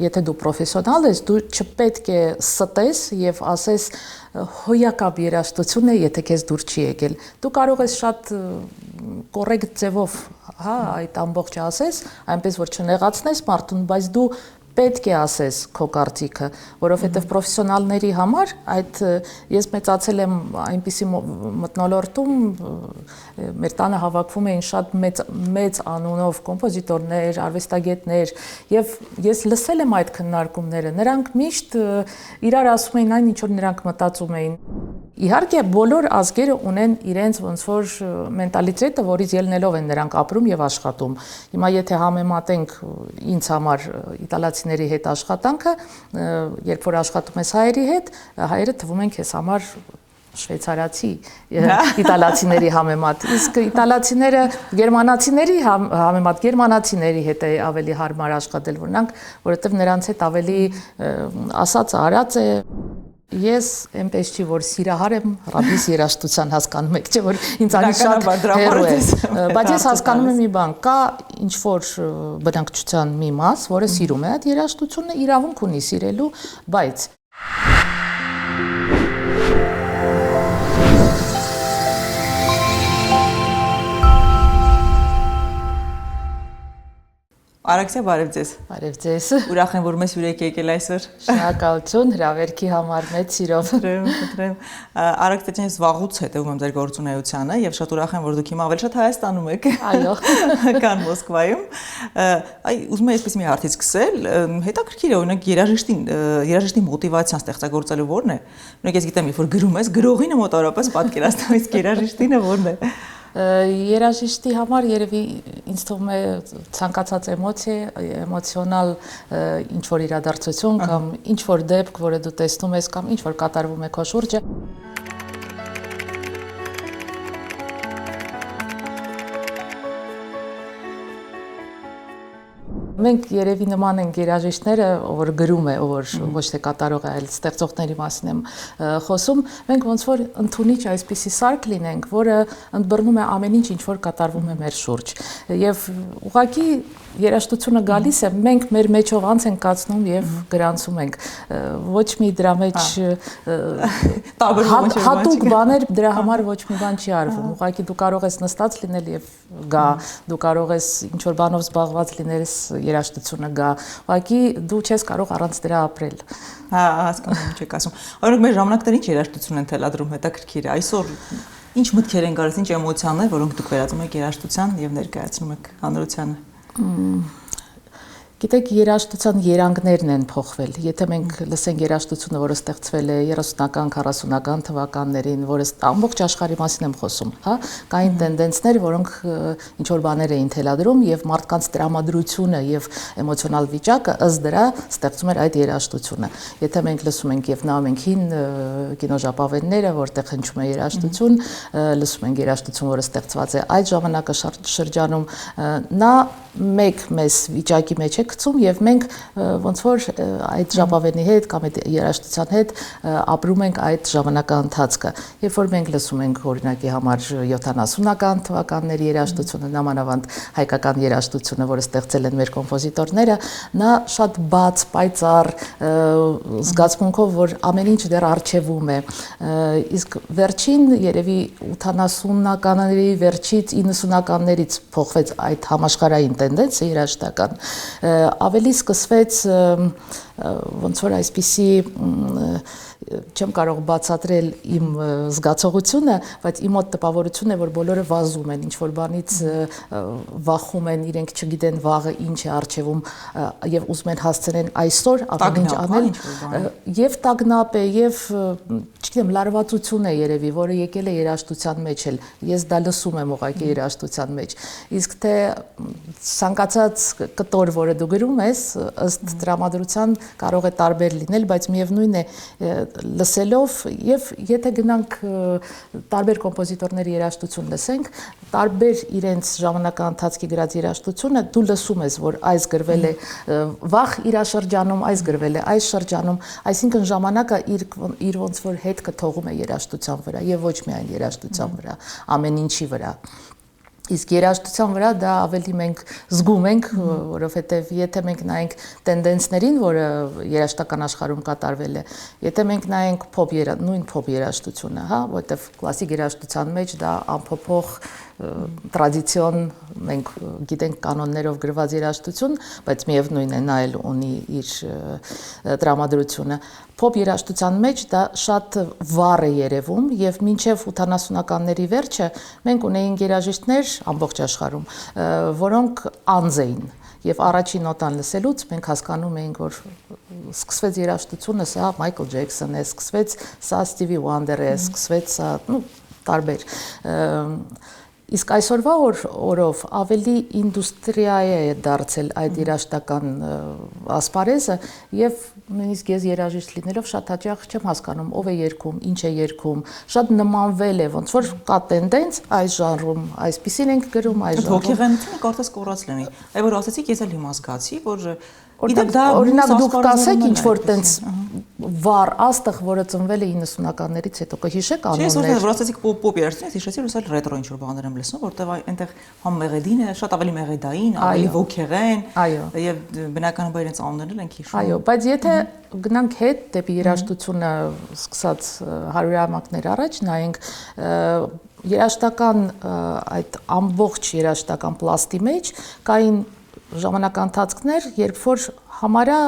Եթե դու պրոֆեսիոնալ ես, դու չպետք է ստես եւ ասես հոյակապ երաժշտություն է, եթե քեզ դուր չի եկել։ Դու կարող ես շատ կոռեկտ ձևով, այդ ամբողջը ասես, այնպես որ չնեղացնես մարդուն, բայց դու պետք է ասես քո կարծիքը, որովհետև պրոֆեսիոնալների համար ես մեծացել եմ այնպիսի մթնոլորտում, մեր տանը հավաքվում էին շատ մեծ անունով կոմպոզիտորներ, արվեստագետներ, եւ ես լսել եմ այդ քննարկումները, նրանք միշտ իրար ասում էին այն, ինչ որ նրանք մտածում էին։ Իհարկե բոլոր ազգերը ունեն իրենց ոնց որ մենտալիտետը, որից ելնելով են նրանք ապրում եւ աշխատում։ Հիմա եթե համեմատենք ինձ համար իտալացիների հետ աշխատանքը, երբ որ աշխատում ես հայերի հետ, հայերը թվում են քեզ համար շվեյցարացի իտալացիների համեմատ, իսկ իտալացիները գերմանացիների համեմատ գերմանացիների հետ է ավելի հարմար աշխատել, որովհետև նրանց հետ ավելի ասածը արած է։ Ես այնպես չի, որ սիրահար եմ ռաբիս երաժշտության հասկանում եք, չէ՞ որ ինձանից շատ հեռու է, բայց ես հասկանում եմ մի բան, կա ինչ-որ բնակչության մի մաս, որը սիրում է այդ երաժշտությունը, իրավունք ունի սիրելու, բայց Արաքսիա, բարև ձեզ։ Բարև ձեզ։ Ուրախ եմ, որ մեզ հյուրեք եկել այսօր։ Շնորհակալություն հրավերքի համար, մեծ սիրով։ Խնդրեմ։ Արաքսիա ջան, ես վաղուց հետևում եմ ձեր գործունեությանը եւ շատ ուրախ եմ, որ դուք հիմա ավելի շատ Հայաստանում եք։ Այո։ Կան Մոսկվայում։ Ուզում եմ այսպես մի հարցից սկսել։ Հետաքրքիր է, օրինակ երաժիշտի մոտիվացիան ստեղծագործելու ո՞րն է։ Օրինակ ես գիտեմ, երբ որ գրում ես, գրողինը մոտավորապես պատկերացնում, իսկ երաժիշտինը ո՞րն է։ Երաժիշտի համար երևի ինձ թվում է ցանկացած էմոցիոնալ ինչ-որ իրադարձություն կամ ինչ-որ դեպք, որը դու տեսնում ես կամ ինչ-որ կատարվում է քո շուրջը։ Մենք երևի նման ենք երաժիշտները, որ գրում է, որ ոչ թե կատարող է, այլ ստեղծողների մասին եմ խոսում, մենք ոնց որ ընդունիչ այսպիսի սարք լինենք, որը ընդբռնում է ամեն ինչ, ինչ որ կատարվում է մեր շուրջ։ Եվ ուղղակի երաժշտությունը գալիս է, մենք մեր մեջով անց ենք կացնում եւ գրանցում ենք։ Ոչ մի դրա մեջ հատուկ բաներ դրա համար ոչ մի բան չի արվում։ Ուղղակի դու կարող ես նստած լինել եւ գա, դու կարող ես ինչ որ բանով զբաղված լինել, երաժշտությունը գա, ուղղակի դու չես կարող առանց դրա ապրել։ Հասկանում եմ, չեք ասում։ Օրինակ մեր ժամանակները ինչ երաժշտություն են թելադրում, հետաքրքիր է։ Այսօր ինչ մտքեր են գալիս, ինչ էմոցիաներ, որոնք դուք վերածում եք երաժշտության եւ ներկայացնում եք հանրությանը։ Գիտեք, երաժշտության երանգներն են փոխվել։ Եթե մենք լսենք երաժշտությունը, որը ստեղծվել է 30-ական, 40-ական թվականներին, որը ամբողջ աշխարհի մասին եմ խոսում, հա, կային տենդենսներ, որոնք ինչ որ բաներ էին թելադրում եւ մարդկանց տրամադրությունը եւ էմոցիոնալ վիճակը ըստ դրա ստեղծում էր այդ երաժշտությունը։ Եթե մենք լսում ենք եւ նայում ենք հին կինոժապավենները, որտեղ հնչում է երաժշտություն, լսում ենք երաժշտություն, որը ստեղծված է այդ ժամանակաշրջանում, նա մեկ մեզ վիճակի մեջ է գցում եւ մենք ոնց որ այդ ժապավենի հետ կամ այդ երաժշտության հետ ապրում ենք այդ ժամանակահատվածը։ Երբ որ մենք լսում ենք օրինակի համար 70-ական թվականների երաժշտությունը, նամանավանդ հայկական երաժշտությունը, որը ստեղծել են մեր կոմպոզիտորները, նա շատ բաց, պայծառ զգացմունքով, որ ամեն ինչ դեռ առջևում է։ Իսկ վերջին երևի 80-ականների վերջից 90-ականներից փոխվեց այդ համաշխարհային տենդենսը երաժշտական, ավելի սկսվեց ոնց որ այսպիսի չեմ կարող բացատրել իմ զգացողությունը, բայց իմ մոտ տպավորություն է, որ բոլորը վազում են, ինչ որ բանից վախում են, իրենք չգիտեն վաղը ինչ է առջևում եւ ուզում են հասցնեն այսօր ամեն ինչ անել, եւ տագնապ է, եւ չգիտեմ, լարվածություն է երևի, որը եկել է երաժշտության մեջ էլ։ Ես դա լսում եմ ուղղակի երաժշտության մեջ։ Իսկ թե ցանկացած կտոր, որը դու գրում ես, ըստ տրամադրության կարող է տարբեր լինել, բայց միևնույն է լսելով եւ եթե գնանք տարբեր կոմպոզիտորների երաժշտություն լսենք, տարբեր իրենց ժամանակահատվածի գրած երաժշտությունը դու լսում ես, որ այս գրվել է վաղ իր շրջանում, այս գրվել է այս շրջանում, այսինքն ժամանակը իր ոնց որ հետքը թողում է երաժշտության վրա եւ ոչ միայն երաժշտության վրա, ամեն ինչի վրա։ Իսկ երաժշտության վրա դա ավելի մենք զգում ենք, որովհետև եթե մենք նայենք տենդենսներին, որը երաժշտական աշխարհում կատարվել է, եթե մենք նայենք նույն փոփ երաժշտությունը, հա, որովհետև կլասիկ երաժշտության մեջ դա անփոփոխ տրադիցիոն մենք գիտենք կանոններով գրված երաժշտություն, բայց միևնույն է նա էլ ունի իր տրամադրությունը։ Փոփ երաժշտության մեջ դա շատ վառ է երևում եւ մինչեւ 80-ականների վերջը մենք ունեինք երաժիշտներ ամբողջ աշխարհում, որոնք անձ էին եւ առաջին նոտան լսելուց մենք հասկանում էինք, որ սկսվեց երաժշտությունը, սա Մայքլ Ջեքսոնն է, սկսվեց սա Ստիվի Վանդերը է, սկսվեց սա, տարբեր Իսկ այսօրվա օրով ավելի ինդուստրիա է դարձել այդ երաժշտական ասպարեզը եւ նույնիսկ ես երաժիշտ լինելով շատ հաճախ չեմ հասկանում ով է երգում, ինչ է երգում, շատ նմանվել է, ոնց որ կա տենդենս այս ժանրում, այսպեսին ենք գրում, այս ժանրում։ Ոգեղենությունը կարծես կորած լինի։ Այ որ ասացիք, ես էլ հիմա զգացի, որ Օրինակ դուք կասեք ինչ որ տենց վառ աստղ, որը ծնվել է 90-ականներից հետո, կհիշեք անուններ։ Չէ, որ ասացիք պոպ երաժշտություն, հիշեցի, որ սա ռետրո ինչ որ բաներ եմ լսում, որտեղ այնտեղ համ մեղեդին է, շատ ավելի մեղեդային, ավելի ոգեղեն, եւ բնականաբար իրենց անուններն ենք հիշում։ Այո, բայց եթե գնանք հետ դեպի երաժշտությունը սկսած 100-ամյակներ առաջ, նայենք երաժշտական այդ ամբողջ երաժշտական պլաստի մեջ կային ժամանակընթացքներ, երբ որ համարյա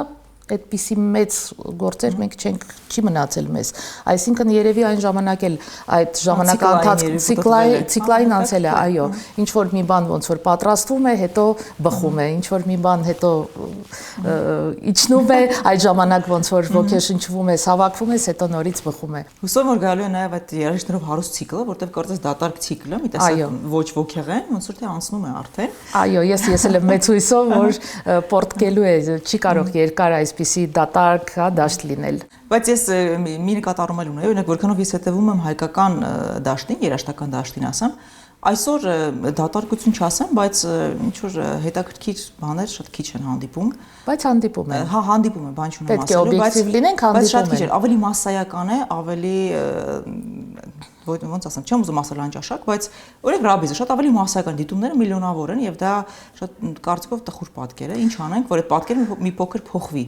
այդպիսի մեծ գործեր մենք չի մնացել մեզ։ Այսինքն երևի այն ժամանակ էլ այդ ժամանակահատվածը ցիկլային անցել է, այո, ինչ որ մի բան ոնց որ պատրաստվում է, հետո բխում է, ինչ որ մի բան հետո իջնում է, այդ ժամանակ ոնց որ ոգեշնչվում է, հավաքվում է, հետո նորից բխում է։ Հուսով որ գալու է նաև այդ երաժիշտներով հարուստ ցիկլը, որտեղ կարծես դատարկ ցիկլը, մի տեսակ ոչ ոգեղեն, ոնց որ թե անցնում է արդեն։ Այո, ես էլ եմ մեծ հույսով, որ պորտկելու է, չի կարող երկար այսպիսի դատարկ, հա, դաշտ լինել։ Բայց ես մի նկատառում եմ ունեի, օրինակ որքանով ես հետևում եմ հայկական դաշտին, երաժշտական դաշտին ասեմ, այսօր դատարկություն չասեմ, բայց ինչ որ հետաքրքիր բաներ շատ քիչ են հանդիպում։ Բայց հանդիպում են։ Հա, հանդիպում է, բան չունեմ ասելու, բայց պետք է օբյեկտիվ լինենք, բայց շատ հանդիպում քիչ են։ է, ավելի մասսայական է, ավելի ոնց ասեմ, չեմ ուզում ասել անճաշակ, բայց օրինակ Ռաբիզը շատ ավելի մասսայական դիտումները միլիոնավոր են եւ դա շատ կարծիքով տխուր պատկեր է։ Ինչ անենք, որ այդ պատկերը մի փոքր փոխվի։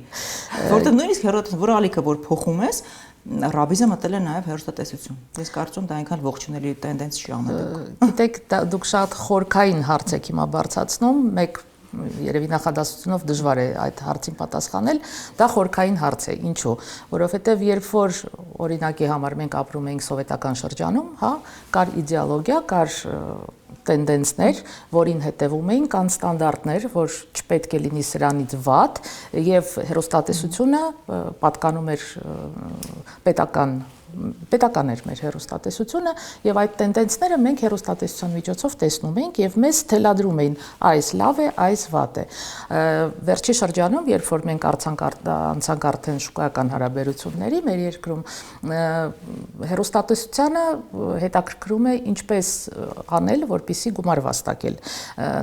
Որտեղ նույնիսկ հերոստատեսություն, որը ալիքը որ փոխում ես, Ռաբիզը մտել է նաև հերոստատեսություն։ Ես կարծում դա այնքան ողջունելի տենդենս չի ամենուր։ Գիտեք, դուք շատ խորքային հարց եք հիմա բարձրացնում, մեկ երևի նախադասությունով դժվար է այդ հարցին պատասխանել, դա խորքային հարց է, ինչու, որովհետև երբ որ օրինակի համար մենք ապրում էինք սովետական շրջանում, հա, կար իդեոլոգիա, կար տենդենսներ, որին հետևում էին, կան ստանդարտներ, որ չպետք է լինի սրանից վատ, եւ հերոստատեսությունը պատկանում էր պետական էր մեր հերոստատեսությունը եւ այդ տենդենսները մենք հերոստատեսության միջոցով տեսնում ենք եւ մեզ թելադրում էին այս լավ է, այս վատ է։ Վերջի շրջանում, երբ որ մենք անցանք արդեն շուկայական հարաբերությունների մեր երկրում, հերոստատեսությանը հետաքրքրում է ինչպես անել, որպեսզի գումար վաստակել։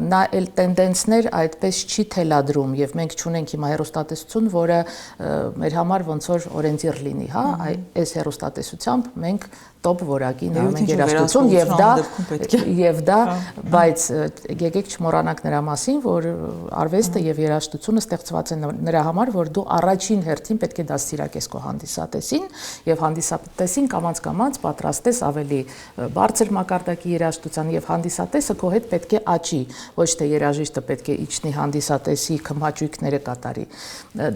Նա էլ տենդենսներ այդպես չի թելադրում եւ մենք չունենք հիմա հերոստատեսություն, որը մեր համար ոնց որ օրենսդիր լինի, հա, այս հերոստատեսությամբ մենք տոպ որակին ամեն երաժշտություն եւ դա բայց եկեք չմոռանանք նրա մասին, որ արվեստը եւ երաժշտությունը ստեղծված են նրա համար, որ դու առաջին հերթին պետք է դաստիարակես քո հանդիսատեսին եւ հանդիսատեսին կամաց պատրաստես ավելի բարձր մակարդակի երաժշտության եւ հանդիսատեսը քո հետ պետք է աճի, ոչ թե երաժիշտը պետք է իջնի հանդիսատեսի քմաճույքները կատարի։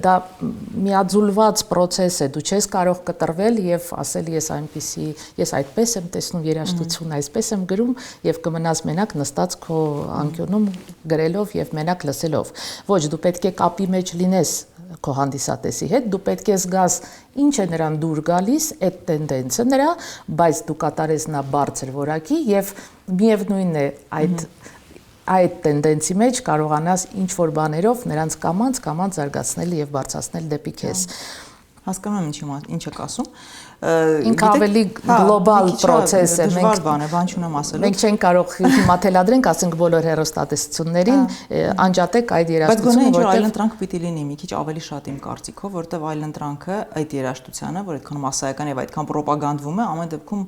Դա միաձուլված process է, դու չես կարող կտրվել եւ ասել ես այդպես եմ տեսնում երաժշտությունը, այսպես եմ գրում եւ կմնաս մենակ նստած քո անկյունում գրելով եւ մենակ լսելով։ Ոչ, դու պետք է կապի մեջ լինես քո հանդիսատեսի հետ, դու պետք է զգաս ինչ է նրան դուր գալիս այդ տենդենսը նրա, բայց դու կատարես նա բարձր որակի եւ միևնույնն է այդ տենդենսի մեջ կարողանաս ինչ որ բաներով նրանց կամանց զարգացնել եւ բարձրացնել դեպի քեզ։ Հասկանում եմ ինչ եք ասում։ ինքը ավելի գլոբալ process է, դժվար բան է, բան չունեմ ասելու։ Մենք չենք կարող հիմա թելադրենք, ասենք բոլոր հեռուստատեսություններին անջատեք այդ երաժշտությունը, որտեղ այլընտրանք պիտի լինի, մի քիչ ավելի շատ իմ կարծիքով, որտեղ այլընտրանքը այդ երաժշտությանը, որ այդքան մասսայական եւ այդքան ռոպագանդվում է, ամեն դեպքում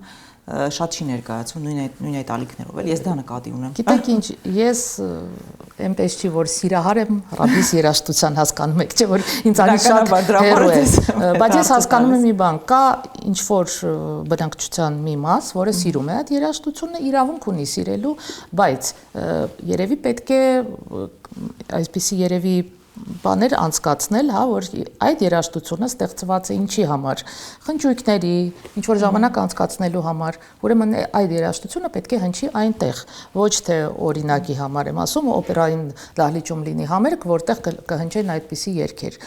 շատ չի ներկայացում նույն այդ ալիքներով, էլ ես դա նկատի ունեմ։ Գիտեք ինչ, ես այնպես չի որ սիրահար եմ ռաբիս երաժշտության հասկանում եք, չէ՞ որ ինձ անի շատ հերո է, բայց ես հասկանում եմ մի բան, կա ինչ որ բնակչության մի մաս, որը սիրում է այդ երաժշտությունը, իրավունք ունի սիրելու, բայց երևի պետք է այսպիսի երևի բաներ անցկացնել, հա, որ այդ երաժշտությունը ստեղծված է ինչի համար, խնջույքների, ինչ որ ժամանակ անցկացնելու համար, ուրեմն այդ երաժշտությունը պետք է հնչի այնտեղ, ոչ թե օրինակի համար եմ ասում, օպերային դահլիճում լինի համերգ, որտեղ կհնչեն այդպիսի երգեր։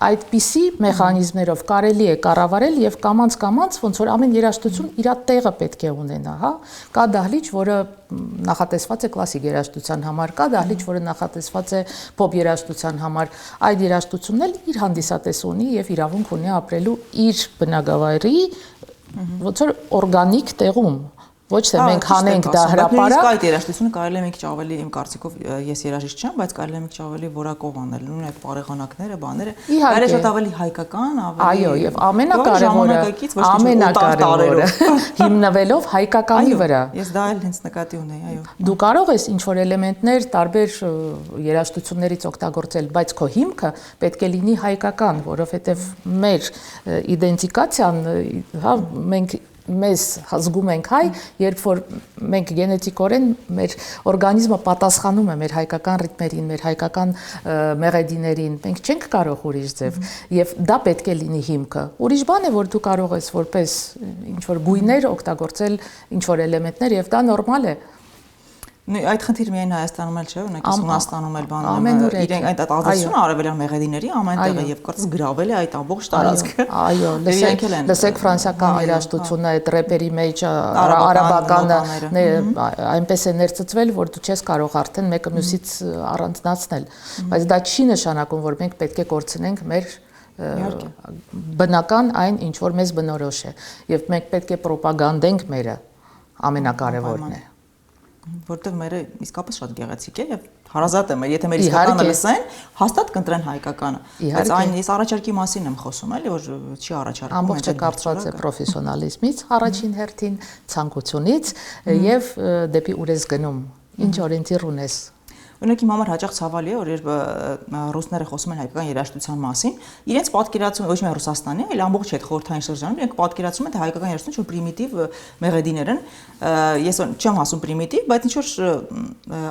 Այդպիսի մեխանիզմներով կարելի է կառավարել եւ կամած ոնց որ ամեն երաժշտություն իր տեղը պետք է ունենա, հա։ Կա դահլիճ, որը նախատեսված է կլասիկ երաժշտության համար, կա դահլիճ, որը նախատեսված է փոփ երաժշտության համար, այդ երաժշտությունն էլ իր հանդիսատես ունի եւ իրավունք ունի ապրելու իր բնակավայրի ոնց որ օրգանիկ տեղում, ոչ թե մենք հանենք դա հրապարակ։ Այդ երաժշտությունը կարելի է մի քիչ ավելի իմ կարծիքով ես երաժիշտ չեմ, բայց կարելի է մի քիչ ավելի որակով անել, նույն այդ բարեխանակները, բաները, կարելի է շատ ավելի հայկական, ավելի այո, եւ ամենակարևորը հիմնվելով հայկականի վրա։ Ես դա էլ հենց նկատի ունեի, այո։ Դու կարող ես ինչ որ էլեմենտներ տարբեր երաժշտություններից օգտագործել, բայց քո հիմքը պետք է լինի հայկական, որովհետեւ մեր իդենտիկացիան, հա, մենք մեզ զգում ենք հայ, երբ որ մենք գենետիկորեն մեր օրգանիզմը պատասխանում է մեր հայկական ռիթմերին, մեր հայկական մեղեդիներին, մենք չենք կարող ուրիշ ձև, եւ դա պետք է լինի հիմքը։ Ուրիշ բան է, որ դու կարող ես որպես ինչ որ գույներ օգտագործել ինչ որ էլեմենտներ եւ դա նորմալ է։ Այդ խնդիրը միայն Հայաստանում էլ չէ, օրինակ Հունաստանում էլ բանում իրենք այդ ազդեցությունը արևելյան մեղեդիների ամենտեղ է եւ կարծես գրավել է այդ ամբողջ տարածքը։ Այո, լսեք ֆրանսիական երաժշտությունը, այդ рэպերի մեջ արաբականը այնպես է ներծծվել, որ դու չես կարող արդեն մեկը մյուսից առանձնացնել, բայց դա չի նշանակում, որ մենք պետք է կորցնենք մեր բնական այն, ինչ որ մեզ բնորոշ է, եւ մենք պետք է ռոպագանդենք մերը, ամենակարևորն է։ Որտեղ մերը իսկապես շատ գեղեցիկ է եւ հարազատ է մեր, եթե մեր իսկականը լսեն, հաստատ կընտրեն հայկականը։ Բայց այն ես առաջարկի մասին եմ խոսում, էլի, որ չի առաջարկում։ Ամբողջը կապված է պրոֆեսիոնալիզմից, առաջին հերթին ցանկությունից եւ դեպի ուր ես գնում, ինչ օրենտիր ունես։ Օրինակ իմ համար հաճախ ցավալի է, որ երբ ռուսները խոսում են հայկական երաժշտության մասին, իրենց պատկերացում ոչ միայն Ռուսաստանի, այլ ամբողջ այդ խորհրդային շրջանում իրենք պատկերացում են թե հայկական երաժշտությունը որ պրիմիտիվ մեղեդիներ են։ Ես չեմ ասում պրիմիտիվ, բայց ինչ որ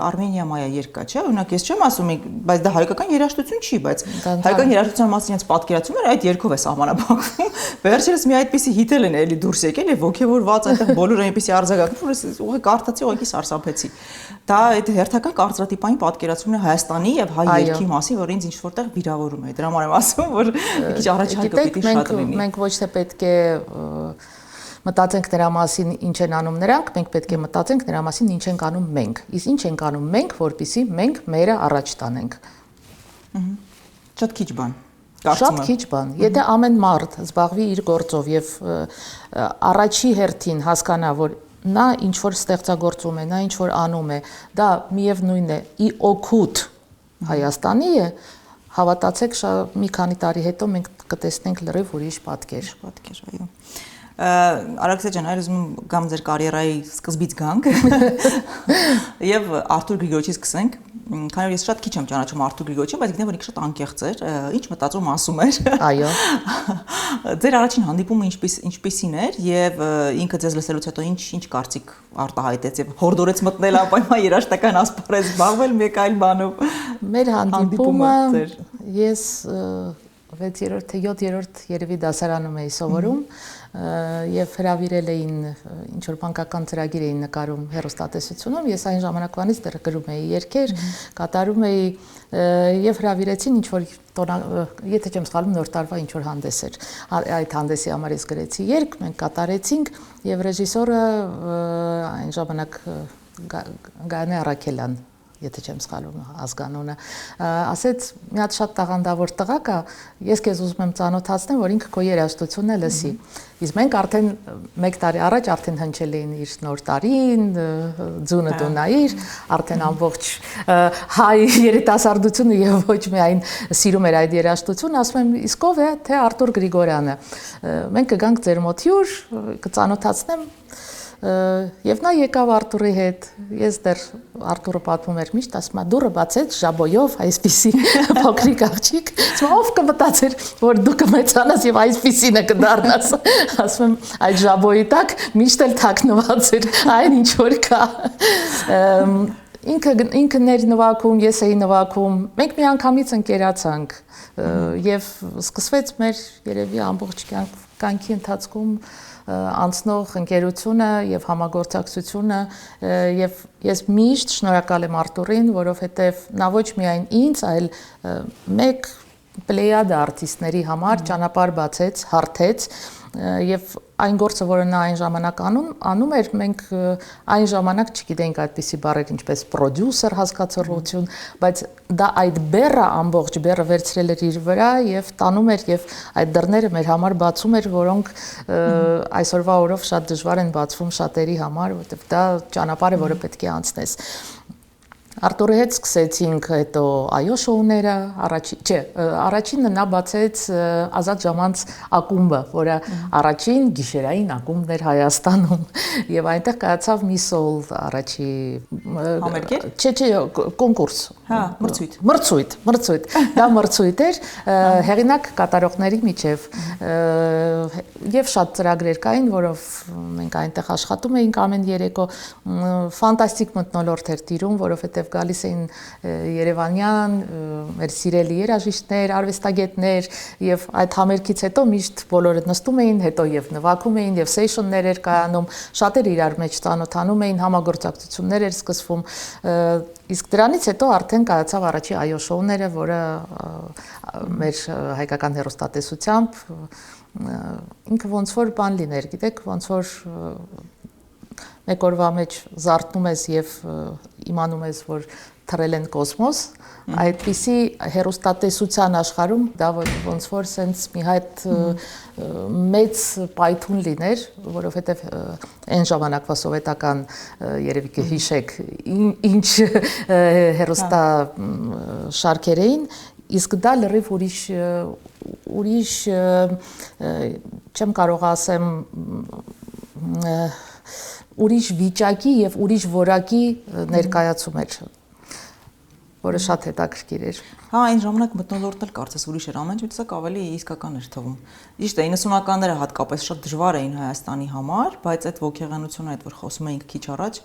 Արմենիա մայա երգ կա, չէ՞, օրինակ ես չեմ ասում, բայց դա հայկական երաժշտություն չի, բայց հայկական երաժշտության մասին իրենց պատկերացումները այդ երգով է սահմանափակվում։ Վերջերս մի այդպիսի հիթել են էլի դուրս եկել եւ ոգեվորված այնտեղ բոլորը այնպիսի արձագանքում, որ ես ուղղակի կարդացի, ուղղակի սարսափեցի։ Դա այդ հերթական կարծրատիպային պատկերացումն է Հայաստանի եւ հայ երգի մասին, որ ինձ ինչ որտեղ վիրավորում է։ Դրա համար եմ ասում, որ մի քիչ առաջարկը պիտի շատ լինի։ Մենք ոչ թե պետք է մտածենք նրա մասին ինչ են անում նրանք, մենք պետք է մտածենք նրա մասին ինչ ենք անում մենք։ Իսկ ինչ ենք անում մենք, որպեսզի մենք մերը առաջ տանենք։ Շատ քիչ բան։ Շատ քիչ բան։ Եթե ամեն մարդ զբաղվի իր գործով եւ առաջի հերթին հասկանա, որ նա ինչ որ ստեղծագործում է, նա ինչ որ անում է, դա միևնույն է ի օգուտ Հայաստանի է, հավատացեք, մի քանի տարի հետո մենք կտեսնենք լրիվ ուրիշ պատկեր, այո։ Արաքսե ջան, այլ ուզում գամ ձեր կարիերայի սկզբից գանք եւ Արթուր Գրիգորյչից սկսենք, քանի որ ես շատ քիչ եմ ճանաչում Արթուր Գրիգորյչին, բայց գիտեմ, որ ինքը շատ անկեղծ էր, ինչ մտածում ասում էր։ Այո։ Ձեր առաջին հանդիպումը ինչպիսին էր եւ ինքը ձեզ լսելուց հետո ինչ կարծիք արտահայտեց եւ հորդորեց մտնել ապայման երաժշտական ասպարեզ զբաղվել մեկ այլ բանով։ Մեր հանդիպումը ես 6-րդ թե 7-րդ երևի դասարանում էի սովորում եւ հրավիրել էին ինչ որ բանկական ծրագիր էին նկարում հեռուստատեսությունում, ես այն ժամանակվանից դեռ գրում էի երգեր, կատարում էի եւ հրավիրեցին ինչ որ եթե չեմ սխալվում նոր տարվա ինչ որ հանդես էր։ Այդ հանդեսի համար ես գրեցի երգ, մենք կատարեցինք եւ ռեժիսորը այն ժամանակ Գայանե Առաքելյան եթե չեմ սխալվում ազգանունը, ասեց մի հատ շատ տաղանդավոր տղա կա, ես քեզ ուզում եմ ծանոթացնեմ, որ ինքը քո երաժշտությունն է լսի։ Իսկ մենք արդեն 1 տարի առաջ արդեն հնչել էին իր նոր տարին, ձունը դու նայիր, արդեն ամբողջ հայ երիտասարդությունը եւ ոչ միայն սիրում էր այդ երաժշտությունը, ասում եմ, իսկ ով է, թե Արտուր Գրիգորյանը։ Մենք կգանք ձեր մոտ հյուր, կծանոթացնեմ Եվ նա եկավ Արտուրի հետ, ես դեռ Արտուրը պատմում էր միշտ, ասում է դուռը բացեց ժաբոյով, այսպիսի փոքրիկ աղջիկ, ասում ով կմտածեր, որ դու կմեծանաս եւ այսպիսինը կդառնաս, ասում եմ այդ ժաբոյի տակ միշտ էլ թաքնված էր, այն ինչ որ կա։ Ինքն էր նվագում, ես էի նվագում, մենք միանգամից ընկերացանք եւ սկսվեց մեր երևի ամբողջ կյանքի ընթացքում անցնող ընկերությունը եւ համագործակցությունը եւ ես միշտ շնորհակալ եմ Արտուրին, որովհետեւ նա ոչ միայն ինձ, այլ մեկ պլեյադա արտիստների համար ճանապարհ բացեց, հարթեց եւ այն գործը, որը նա այն ժամանակ անում էր, մենք այն ժամանակ չգիտենք այդպիսի բառեր ինչպես պրոդյուսեր հասկացողություն, բայց դա այդ բեռը ամբողջ բեռը վերցրել էր իր վրա եւ տանում էր եւ այդ դռները մեր համար բացում էր, որոնք այսօրվա օրով շատ դժվար են բացվում շատերի համար, որովհետեւ դա ճանապարհ է, որը պետք է անցնես։ Արտուրի հետ սկսեցինք հետո այո շոուները, առաջինը նա բացեց Ազատ ժամանց ակումբը, որը առաջին գիշերային ակումբն էր Հայաստանում եւ այնտեղ կայացավ մի սոլ առաջի համերգեր? Չէ, կոնկուրս։ Հա, մրցույթ։ Դա մրցույթ էր, հեղինակ կատարողների միջև եւ շատ ծրագրեր կային, որով մենք այնտեղ աշխատում էինք ամեն երեկո, ֆանտաստիկ մթնոլորտ էր տիրում, որովհետեւ գալիս էին Երևանյան, մեր սիրելի երաժիշտներ, արվեստագետներ եւ այդ համերգից հետո միշտ բոլորը նստում էին, հետո եւ նվագում էին եւ սեյշններ էր կայանում, շատերը իրար մեջ ծանոթանում էին, համագործակցություններ էր սկսվում, իսկ դրանից հետո արդեն կայացավ առաջի այո շոուները, որը մեր հայկական հեռուստատեսությամբ ինքը ոնց որ բան լիներ, գիտեք, ոնց որ մեկ օրվա մեջ զարթնում ես եւ իմանում ես, որ թռել են կոսմոս, այդպիսի հեռուստատեսության աշխարհում դա ոնց որ sense մի հատ մեծ պայթուն լիներ, որովհետեւ այն ժամանակվա սովետական երևի կհիշեք ինչ հեռուստա շարքեր էին, իսկ դա լրիվ ուրիշ չեմ կարող ասեմ ուրիշ վիճակի եւ ուրիշ որակի ներկայացում էր, որը շատ հետաքրքիր էր։ Հա, այն ժամանակ մթնոլորտն էլ կարծես ուրիշ էր, ամեն ինչ սա ավելի իսկական էր թվում։ Ճիշտ է, 90-ականները հատկապես շատ դժվար էին Հայաստանի համար, բայց այդ ոգեղանությունը, այդ որ խոսում էինք քիչ առաջ,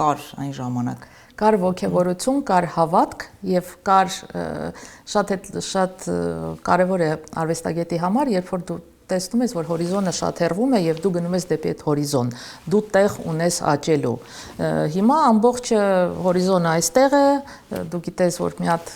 կար այն ժամանակ։ Կար ոգևորություն, կար հավատք եւ կար շատ կարեւոր է արվեստագետի համար, երբ որ դու տեսնում ես, որ հորիզոնը շատ հեռվում է եւ դու գնում ես դեպի այդ հորիզոն, դու տեղ ունես աճելու։ Հիմա ամբողջը հորիզոնը այստեղ է, դու գիտես, որ մի հատ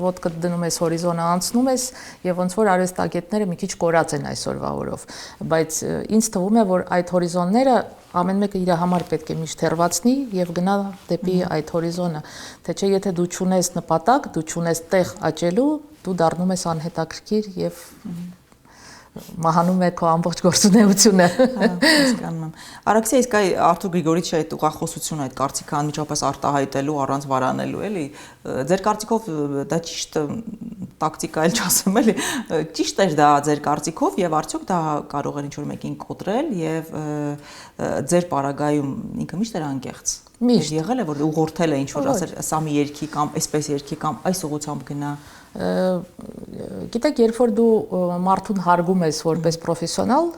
ոտքը դնում ես հորիզոնը անցնում ես եւ ոնց որ արվեստագետները մի քիչ կորած են այսօրվա օրով, բայց ինձ թվում է, որ այդ հորիզոնները ամեն մեկը իր համար պետք է միշտ հեռացնի եւ գնա դեպի այդ հորիզոնը, թե չէ եթե դու չունես նպատակ, դու չունես տեղ աճելու, դու դառնում ես անհետաքրքիր եւ մահանում է քո ամբողջ գործունեությունը։ Հասկանում եմ։ Արաքսիա, իսկ այ Արտուր Գրիգորիչի այդ ուղղախոսությունը, այդ կարծիքը անմիջապես արտահայտելու առանց վարանելու, էլի, ձեր կարծիքով դա ճիշտ տակտիկա էլ չասեմ, էլի, ճիշտ էր դա ձեր կարծիքով եւ արդյոք դա կարող էր ինչ-որ մեկին կոտրել եւ ձեր պարագայում ինքը միշտ էր անկեղծ։ Միշտ եղել է որ ուղղորդել է ինչ-որ ասել, սա մի երկի կամ այսպես երկի կամ այս ուղղությամբ գնա։ Գիտեք, երբ որ դու մարդուն հարգում ես որպես պրոֆեսիոնալ,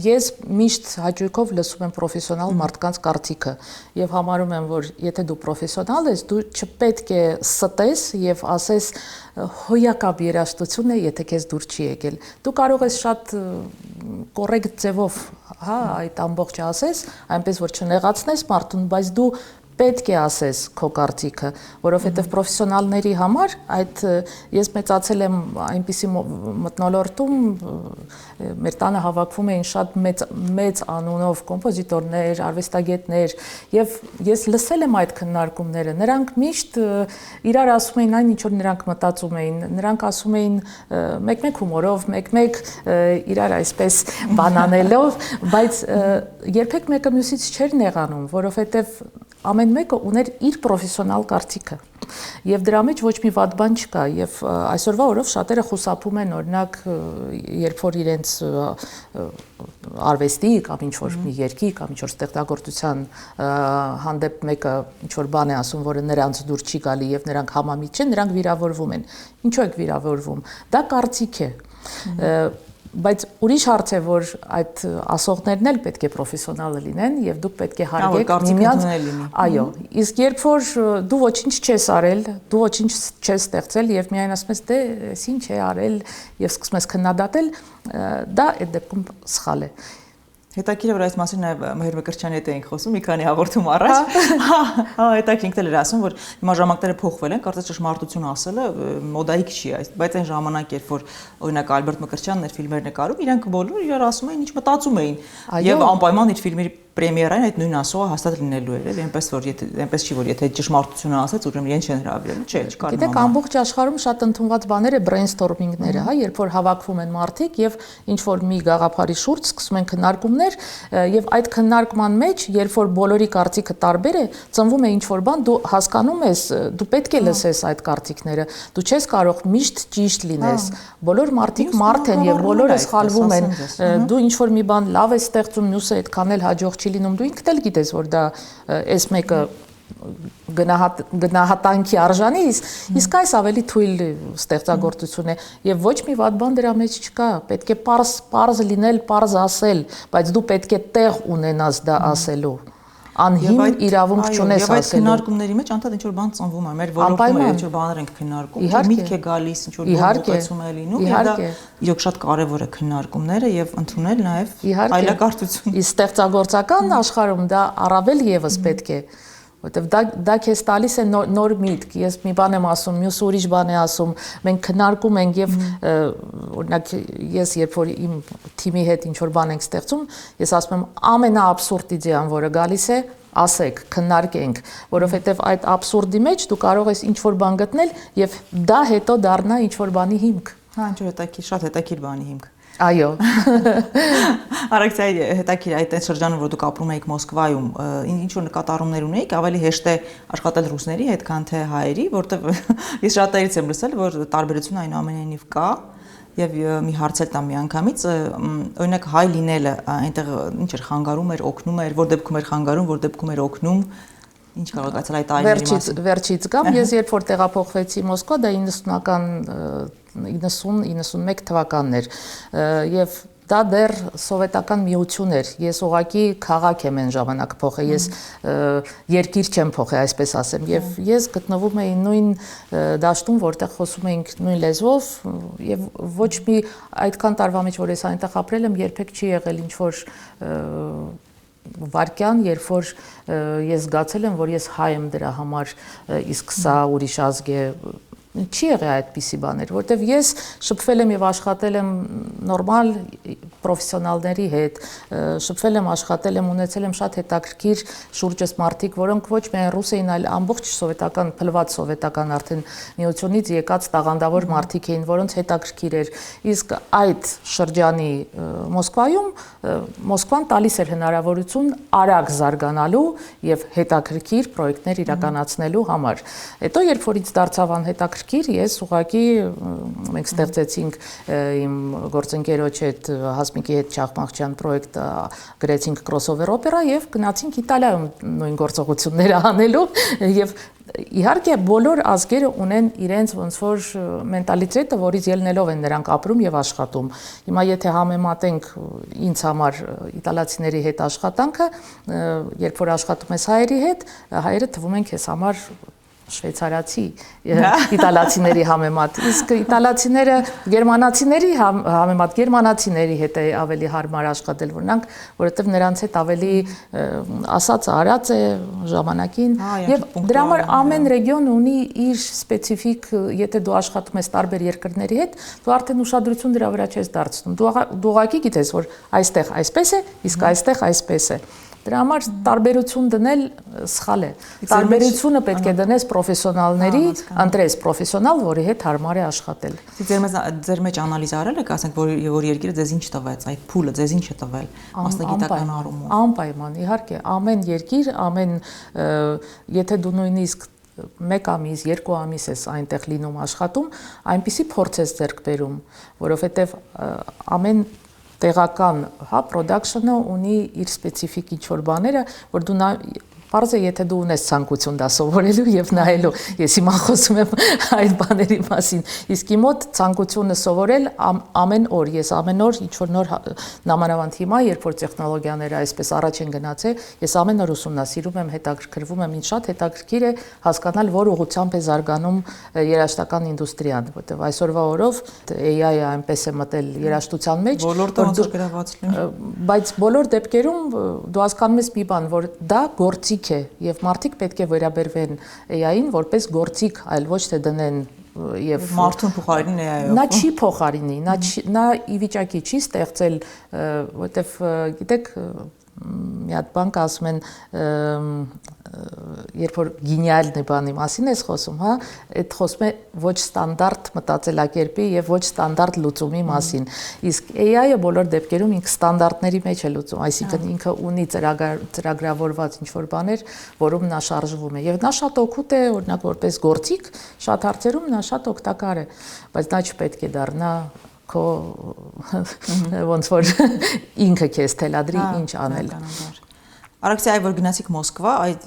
ես միշտ հաճույքով լսում եմ պրոֆեսիոնալ մարդկանց կարծիքը եւ համարում եմ, որ եթե դու պրոֆեսիոնալ ես, դու չպետք է ստես եւ ասես հոյակապ երաժշտություն է, եթե քեզ դուր չի եկել։ Դու կարող ես շատ կոռեկտ ձևով, հա, այդ ամբողջը ասես, այնպես որ չնեղացնես մարդուն, բայց դու պետք է ասես քո կարծիքը, որովհետև պրոֆեսիոնալների համար այդ ես մեծացել եմ այնպիսի մթնոլորտում, մեր տանը հավաքվում էին շատ մեծ անունով կոմպոզիտորներ, արվեստագետներ, եւ ես լսել եմ այդ քննարկումները։ Նրանք միշտ իրար ասում էին այն, ինչ որ նրանք մտածում էին։ Նրանք ասում էին մեկ-մեկ հումորով, մեկ-մեկ իրար այսպես բանանելով, բայց երբեք մեկը մյուսից չէր նեղանում, որովհետև ամեն մեկը ուներ իր պրոֆեսիոնալ կարծիքը եւ դրա մեջ ոչ մի վատ բան չկա եւ այսօրվա օրով շատերը խուսափում են օրինակ երբ որ իրենց արվեստի կամ ինչ որ մի երգի կամ ինչ որ ստեղծագործության հանդեպ մեկը ինչ որ բան է ասում, որը նրանց դուր չի գալի եւ նրանք համամիտ չեն, նրանք վիրավորվում են։ Ինչու եք վիրավորվում։ Դա կարծիք է։ Բայց ուրիշ հարց է, որ այդ ասողներն էլ պետք է պրոֆեսիոնալ լինեն եւ դուք պետք է հարգեք միմյանց։ Այո, իսկ երբ որ դու ոչինչ չես արել, դու ոչինչ չես ստեղծել եւ միայն ասում ես դե էս ինչ է արել եւ սկսում ես քննադատել, դա այդ դեպքում սխալ է։ Հետաքրքիր է, որ այս մասին նաև Մհեր Մկրտչյանի հետ էինք խոսում մի քանի հաղորդում առաջ։ Հետաքրքիր էր ասում, որ հիմա ժամանակները փոխվել են, կարծես ճշմարտություն ասելը մոդայիկ չի, բայց այն ժամանակ, երբ որ օրինակ Ալբերտ Մկրտչյանն էր ֆիլմեր նկարում, իրանք բոլորը իրար ասում էին, ինչ մտածում էին։ Եվ անպայման իր ֆիլմերի պրեմիերային այդ նույն ասողը հաստատ լինելու էր, այնպես որ այնպես չի որ եթե ճշմարտությունը ասեց, ուրեմն իրեն չեն հրավիրելու, չէ, չկար։ Գիտեք, ամբողջ աշխարհում շատ ընդունված բաներ է brainstorming-ները, հա, երբ որ հավաքվում են մարդիկ եւ ինչ որ մի գաղափարի շուրջ սկսում են քննարկումներ եւ այդ քննարկման մեջ, երբ որ բոլորի կարծիքը տարբեր է, ծնվում է ինչ որ բան, դու հասկանում ես, դու պետք է լսես այդ կարծիքները, դու չես կարող միշտ ճիշտ լինես։ Բոլոր մարդիկ մարդ են եւ բոլորը սխալվում են։ Դու ինչ որ մի բան լավ ես ստեղծում, մյուսը այդքան էլ հաջող չի լինում, դու ինքդ էլ գիտես, որ դա այս մեկը գնահատանքի արժանի է, իսկ այս ավելի թույլ ստեղծագործություն է եւ ոչ մի վատ բան դրա մեջ չկա, պետք է պարզ լինել, պարզ ասել, բայց դու պետք է տեղ ունենաս դա ասելու, անհիմն իրավունք չունես ասելու։ Եվ այդ քննարկումների մեջ անդադ ինչ որ բան ծնվում է, մեր ոլորտում ինչ որ բաներ ենք քննարկում, միտք է գալիս, ինչ որ բողոքեցում է լինում, եւ դա իրոք շատ կարեւոր է քննարկումները եւ ընդունել նաեւ այլակարծություն։ Իսկ ստեղծագործական աշխարհում դա առավել եւս պետք է, որտեվ դա քեզ տալիս է նոր միտք։ Ես մի բան եմ ասում, մյուսը ուրիշ բան է ասում, մենք քննարկում ենք եւ օրինակ ես երբ որ իմ թիմի հետ ինչ որ բան ենք ստեղծում, ես ասում եմ ամենաաբսուրդ իդեան, որը գալիս է, ասեք, քննարկենք, որովհետեւ այդ աբսուրդի մեջ դու կարող ես ինչ որ բան գտնել եւ դա հետո դառնա ինչ որ բանի հիմք։ Հա, ինչ որ հետաքրքիր, շատ հետաքրքիր բանի հիմք։ Այո։ Արաքսիայի հետաքրքիր այդ շրջանում, որ դուք ապրում եք Մոսկվայում, ինչ որ նկատառումներ ունեիք, ավելի հեշտ է աշխատել ռուսների հետ, քան թե հայերի, որտեվ ես շատերից եմ լսել, որ տարբերությունը այնուամենայնիվ կա, եւ մի հարց էլ տամ միանգամից, օրինակ հայ լինելը այնտեղ ինչ էր խանգարում էր, օգնում էր, որ դեպքում էր խանգարում, որ դեպքում էր օգնում, ինչ կարող եք այդ այլերի մասին։ Վերջից կամ ես երբ որ տեղափոխվեցի Մոսկվա, դա 90-ական 90-91 թվականներ եւ դա դեռ սովետական միություն էր։ Ես ուղղակի քաղաք եմ այն ժամանակ փոխել, ես երկիր չեմ փոխել, այսպես ասեմ, եւ ես գտնվում էի նույն դաշտում, որտեղ խոսում էինք նույն լեզվով եւ ոչ մի այդքան տարվա մեջ, որ ես այնտեղ ապրել եմ, երբեք չի եղել ինչ որ վարքյան, երբ որ ես զգացել եմ, որ ես հայ եմ դրա համար, իսկ սա ուրիշ ազգ է, չի եղել այդպիսի բաներ, որտեվ ես շփվել եմ եւ աշխատել եմ նորմալ պրոֆեսիոնալների հետ, շփվել եմ, աշխատել եմ, ունեցել եմ շատ հետաքրքիր շուրջս մարդիկ, որոնք ոչ միայն ռուս էին, այլ ամբողջ սովետական, փլված սովետական արդեն միությունից եկած տաղանդավոր մարդիկ էին, որոնց հետաքրքիր էր։ Իսկ այդ շրջանի Մոսկվայում Մոսկվան տալիս էր հնարավորություն արագ զարգանալու եւ հետաքրքիր պրոյեկտներ իրականացնելու համար։ Հետո երբ որ ինձ դարձավ անհետաքրքիր, ես ուղղակի մենք ստեղծեցինք իմ գործընկերոջ հետ Հասմիկի հետ Չախմախչյան պրոյեկտ գրեցինք crossover օպերա եւ գնացինք Իտալիայում նույն գործողությունները անելու եւ իհարկե բոլոր ազգերը ունեն իրենց ոնց որ մենտալիտետը, որից ելնելով են նրանք ապրում եւ աշխատում։ Հիմա եթե համեմատենք ինձ համար իտալացիների հետ աշխատանքը, երբ որ աշխատում ես հայերի հետ, հայերը թվում են քեզ համար շվեյցարացի իտալացիների համեմատ, իսկ իտալացիները գերմանացիների համեմատ գերմանացիների հետ է ավելի հարմար աշխատել, որովհետև նրանց հետ ավելի ասած արած է ժամանակին եւ դրա համար ամեն ռեգիոն ունի իր սպეციფიկ, եթե դու աշխատում ես տարբեր երկրների հետ, դու արդեն ուշադրություն դրա վրա չես դարձնում։ Դու ուղղակի գիտես, որ այստեղ այսպես է, իսկ այստեղ այսպես է։ Դրա համար տարբերություն դնել սխալ է։ Տարբերությունը պետք է դնես պրոֆեսիոնալների, ընտրես պրոֆեսիոնալ, որի հետ հարմար է աշխատել։ Ձեր մեջ անալիզ արել եք, ասենք, որ երկիրը ձեզ ինչ տվեց, այդ փուլը ձեզ ինչ է տվել մասնագիտական առումով։ Անպայման, իհարկե, ամեն երկիր, եթե դու նույնիսկ 1 ամիս, 2 ամիս ես այնտեղ լինում աշխատում, այնպիսի փորձ ես ձեռք բերում, որովհետև ամեն տեղական, production-ը ունի իր սպეციფიկ ինչ-որ բաները, որ դու Պարզ է, եթե դու ունես ցանկություն դա սովորելու եւ նայելու, ես հիմա խոսում եմ այդ բաների մասին, իսկ իմ մոտ ցանկությունը սովորել ամեն օր, ես ամեն օր ինչ-որ նոր նամանավանդ հիմա, երբ որ տեխնոլոգիաները այսպես առաջ են գնացել, ես ամեն օր ուսումնասիրում եմ, հետաքրքրվում եմ, ինձ շատ հետաքրքիր է հասկանալ, որ ուղղությամբ է զարգանում երաժշտական ինդուստրիան, որտեղ այսօրվա օրով AI-ը այնպես է մտել երաժշտության մեջ, ոլորտը ոնց որ գրաված լինի, բայց բոլոր դեպքերում դու հասկանում ես մի բան, որ դա գործիք է եւ մարդիկ պետք է վերաբերվեն AI-ին որպես գործիք, այլ ոչ թե դնեն եւ մարդուն փոխարինի AI-ով։ Նա չի փոխարինի, նա ի վիճակի չի ստեղծել, որտեվ գիտեք, մի հատ բան ասում են, երբ որ գենիալնի բանի մասին ես խոսում, հա, այդ խոսում է ոչ ստանդարտ մտածելակերպի եւ ոչ ստանդարտ լուծումի մասին։ Իսկ AI-ը բոլոր դեպքերում ինքը ստանդարտների մեջ է լուծում, այսինքն ինքը ունի ծրագրավորված ինչ-որ բաներ, որում նա շարժվում է։ Եվ նա շատ օգուտ է, օրինակ որպես գործիք, շատ հարցերում նա շատ օգտակար է, բայց նա չպետք է դառնա քո ոնց որ ինքը քեզ թելադրի ինչ անել։ Արաքսիայի որ գնացիք Մոսկվա, այդ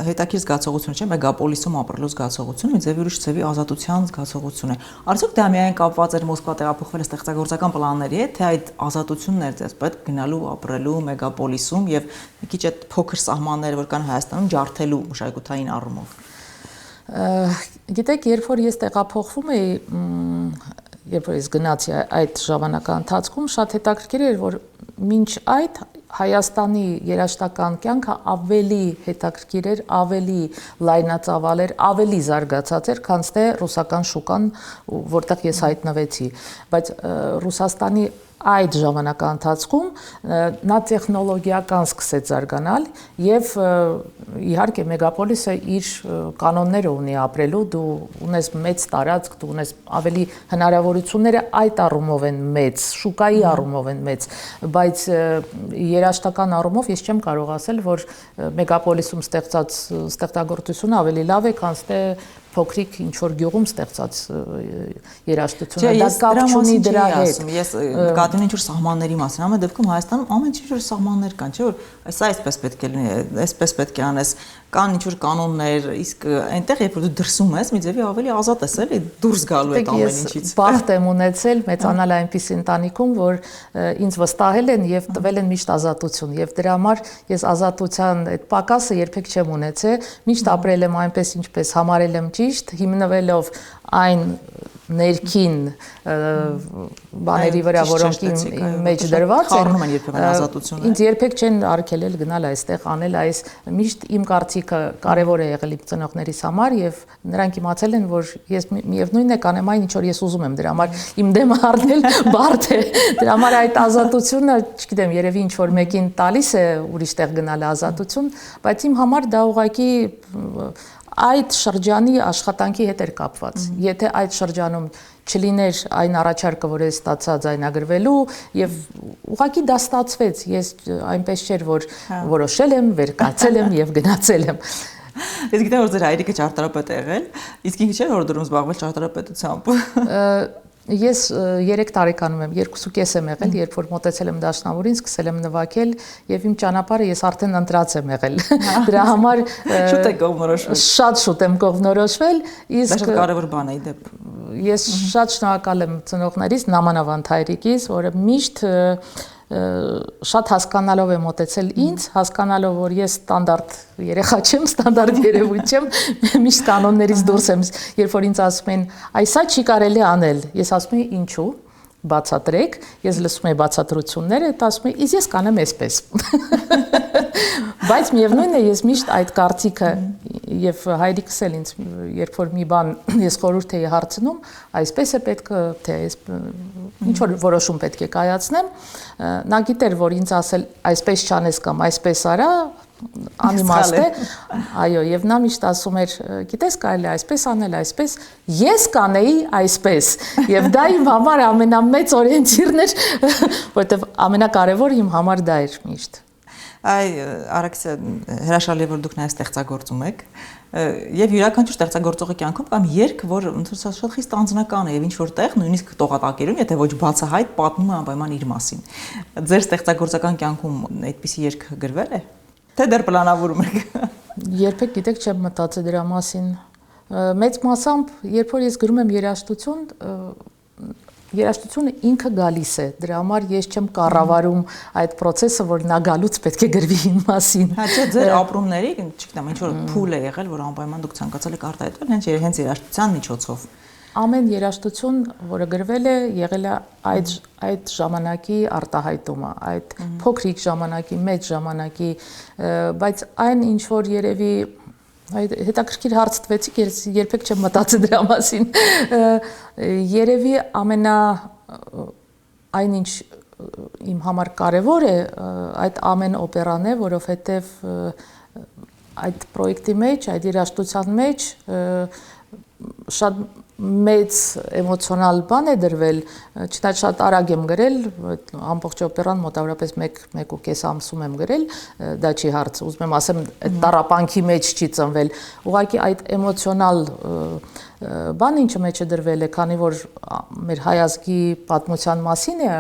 հետաքրքիր զգացողություն չէ, մեգապոլիսում ապրելու զգացողություն, մի ձևի ուրիշ ձևի ազատության զգացողություն է։ Արդյոք դա միայն կապված էր Մոսկվա տեղափոխվել ստեղծագործական պլանների հետ, թե այդ ազատությունն էր ձեզ պետք գնալու ապրելու մեգապոլիսում եւ մի քիչ այդ փոքր սահմանները, որ կան Հայաստանում, ջարդելու մշակութային առումով։ Գիտեք, երբ որ ես տեղափոխվում էի, երբ որ ես գնացի այդ ժամանակահատվածի ընթացքում, շատ հետաքրքիր էր, որ մինչ այդ Հայաստանի երաժշտական կյանքը ավելի հետաքրքիր էր, ավելի լայնածավալ էր, ավելի զարգացած էր, քան թե ռուսական շուկան, որտեղ ես հայտնվեցի, բայց Ռուսաստանի այդ ժամանակահատվածում նա տեխնոլոգիական սկսեց զարգանալ եւ իհարկե մեգապոլիսը իր կանոնները ունի ապրելու, դու ունես մեծ տարածք, դու ունես ավելի հնարավորությունները այդ առումով են մեծ, շուկայի առումով են մեծ, բայց երաժշտական առումով ես չեմ կարող ասել, որ մեգապոլիսում ստեղծած ստեղծագործությունը ավելի լավ է, քան թե փոքրիկ ինչ որ գյուղում ստեղծած երաժշտությունը, դա կապ չունի դրա հետ։ Ես նկատի ունեմ ինչ որ սահմանների մասին, ամեն դեպքում Հայաստանում ամեն ինչ որ սահմաններ կան, չէ՞ որ սա այսպես պետք է լինի, այսպես պետք է անես, կան ինչ որ կանոններ, իսկ այնտեղ երբ որ դու դրսում ես, մի ձևի ավելի ազատ ես, էլի, դուրս գալու այդ ամեն ինչից։ Բախտ եմ ունեցել մեծանալ այնպիսի ընտանիքում, որ ինձ վստահել են եւ տվել են միշտ ազատություն, եւ դրա համար ես ազատության այդ պակասը երբեք չեմ ունեցել, միշտ ապրել եմ այնպես, ինչպես համարել եմ հիմնվելով այն ներքին բաների վրա, որոնք իմ մեջ դրված են, ինձ երբեք չեն արգելել գնալ այստեղ, անել այս, միշտ իմ կարծիքը կարևոր է եղել իմ ծնողներիս համար եւ նրանք իմացել են, որ ես միևնույնն է կանեմ այն, ինչ որ ես ուզում եմ, դրա համար իմ դեմը առնել բարդ է, դրա համար այդ ազատությունը, չգիտեմ, երևի ինչ որ մեկին տալիս է ուրիշ տեղ գնալ ազատություն, բայց իմ համար դա ուղղակի այդ շրջանի աշխատանքի հետ էր կապված։ Եթե այդ շրջանում չլիներ այն առաջարկը, որ ես ստացա ձայնագրվելու եւ ուղղակի դա ստացվեց, ես այնպես չէր, որ որոշել եմ, վեր կացել եմ եւ գնացել եմ։ Ես գիտեմ, որ ձեր հայրիկը ճարտարապետ է եղել, իսկ ինքը չէր որ դրում զբաղվել ճարտարապետությամբ։ Ես 3 տարեկանում եմ, 2.5 եմ եղել, երբ որ մոտեցել եմ դաշնամուրին, սկսել եմ նվագել եւ իմ ճանապարհը ես արդեն ընտրած եմ եղել։ Դրա համար շուտ եք կողմնորոշվել։ Շատ շուտ եմ կողմնորոշվել, իսկ դա շատ կարևոր բան է ի դեպ։ Ես շատ շնորհակալ եմ ծնողներիս, նամանավանդ հայրիկիս, որը միշտ շատ հասկանալով եմ մտածել ինձ, հասկանալով որ ես ստանդարտ երեխա չեմ, ստանդարտ երևույթ չեմ, միշտ կանոններից դուրս եմ, երբ որ ինձ ասում են, այս սա չի կարելի անել, ես ասում եմ ինչու, բացատրեք, ես լսում եմ բացատրությունները, դա ասում եմ, ես կանեմ այսպես։ Բայց միևնույնն է, ես միշտ այդ կարծիքը եւ հայրիկս էլ ինձ երբ որ մի բան ես խորհուրդ էի հարցնում, այսպես է պետք թե ինչ որ որոշում պետք է կայացնեմ, նա գիտեր որ ինձ ասել այսպես չանես կամ այսպես արա անիմաստ է, այո, եւ նա միշտ ասում էր, գիտես կարելի այսպես անել, այսպես, ես կանեի այսպես, եւ դա իմ համար ամենամեծ օրենսիրն էր, որովհետեւ ամենակարևորը իմ համար դա էր միշտ։ Այ Արաքսիա հրաշալի է որ դուք նաև ստեղծագործում եք եւ յուրաքանչյուր ստեղծագործողի կյանքում կամ երգ որ ոնց որ շատ խիստ անձնական է եւ ինչ որտեղ նույնիսկ տողատակերում եթե ոչ բացահայտ պատմում է անպայման իր մասին ձեր ստեղծագործական կյանքում այդպիսի երգ գրվել է թե դեռ պլանավորում եք երբեք գիտեք չեմ մտածել դրա մասին մեծ մասամբ երբ որ ես գրում եմ երաժշտությունը ինքը գալիս է, դրա համար ես չեմ կառավարում այդ process-ը, որ նա գալուց պետք է գրվի իմ մասին։ Հա, չէ, ձեր ապրումների, չգիտեմ, ինչ որ փուլ է եղել, որ անպայման դուք ցանկացել եք արտահայտվել, հենց երաժշտության միջոցով։ Ամեն երաժշտություն, որը գրվել է, եղել է այդ ժամանակի արտահայտումը, այդ փոքրիկ ժամանակի, մեծ ժամանակի, բայց այն ինչ որ երևի հետաքրքիր հարց տվեցիք, երբեք չեմ մտածել դրա մասին։ Երևի այնինչ իմ համար կարևոր է այդ ամեն օպերան է, որովհետև այդ պրոյեկտի մեջ, այդ երաժշտության մեջ շատ մեծ էմոցիոնալ բան է դրվել, չնայած շատ արագ եմ գրել, ամբողջ օպերան մոտավորապես 1.5 ամսում եմ գրել, դա չի հարց, ուզում եմ ասեմ, այդ տառապանքի մեջ չի ծնվել, ուղղակի այդ էմոցիոնալ բան ինչը մեջ է դրվել է, քանի որ մեր հայ ազգի պատմության մասին է,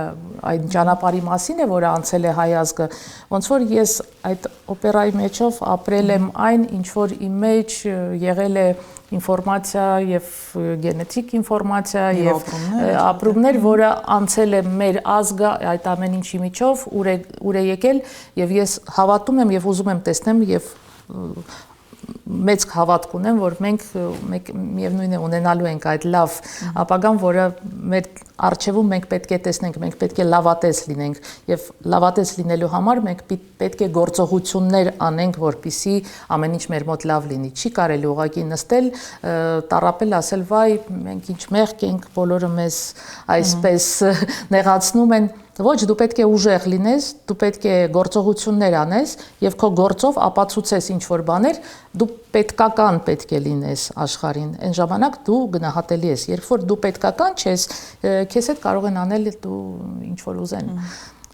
այդ ճանապարհի մասին է, որը անցել է հայ ազգը, ոնց որ ես այդ օպերայի մեջով ապրել եմ այն, ինչ որ իմ մեջ եղել է ինֆորմացիա եւ գենետիկ ինֆորմացիա եւ ապրումներ, որը անցել է մեր ազգը այդ ամեն ինչի միջով, ուր է եկել եւ ես հավատում եմ եւ ուզում եմ տեսնեմ եւ մեծ հավատք ունեմ, որ մենք միևնույն է ունենալու ենք այդ լավ ապագան, որը մեր առջևում մենք պետք է տեսնենք, մենք պետք է լավատես լինենք եւ լավատես լինելու համար մենք պետք է գործողություններ անենք, որպիսի ամեն ինչ մեր մոտ լավ լինի։ Չի կարելի ուղղակի նստել, տառապել, ասել վայ, մենք ինչ մեղք ենք, բոլորը մեզ այսպես նեղացնում են։ Ոչ, դու պետք է ուժեղ լինես, դու պետք է գործողություններ անես եւ քո գործով ապացուցես ինչ որ բաներ, դու պետքական պետք է լինես աշխարհին։ Այն ժամանակ դու գնահատելի ես։ Երբ որ դու պետքական չես, քեզ հետ կարող են անել դու ինչ որ ուզեն։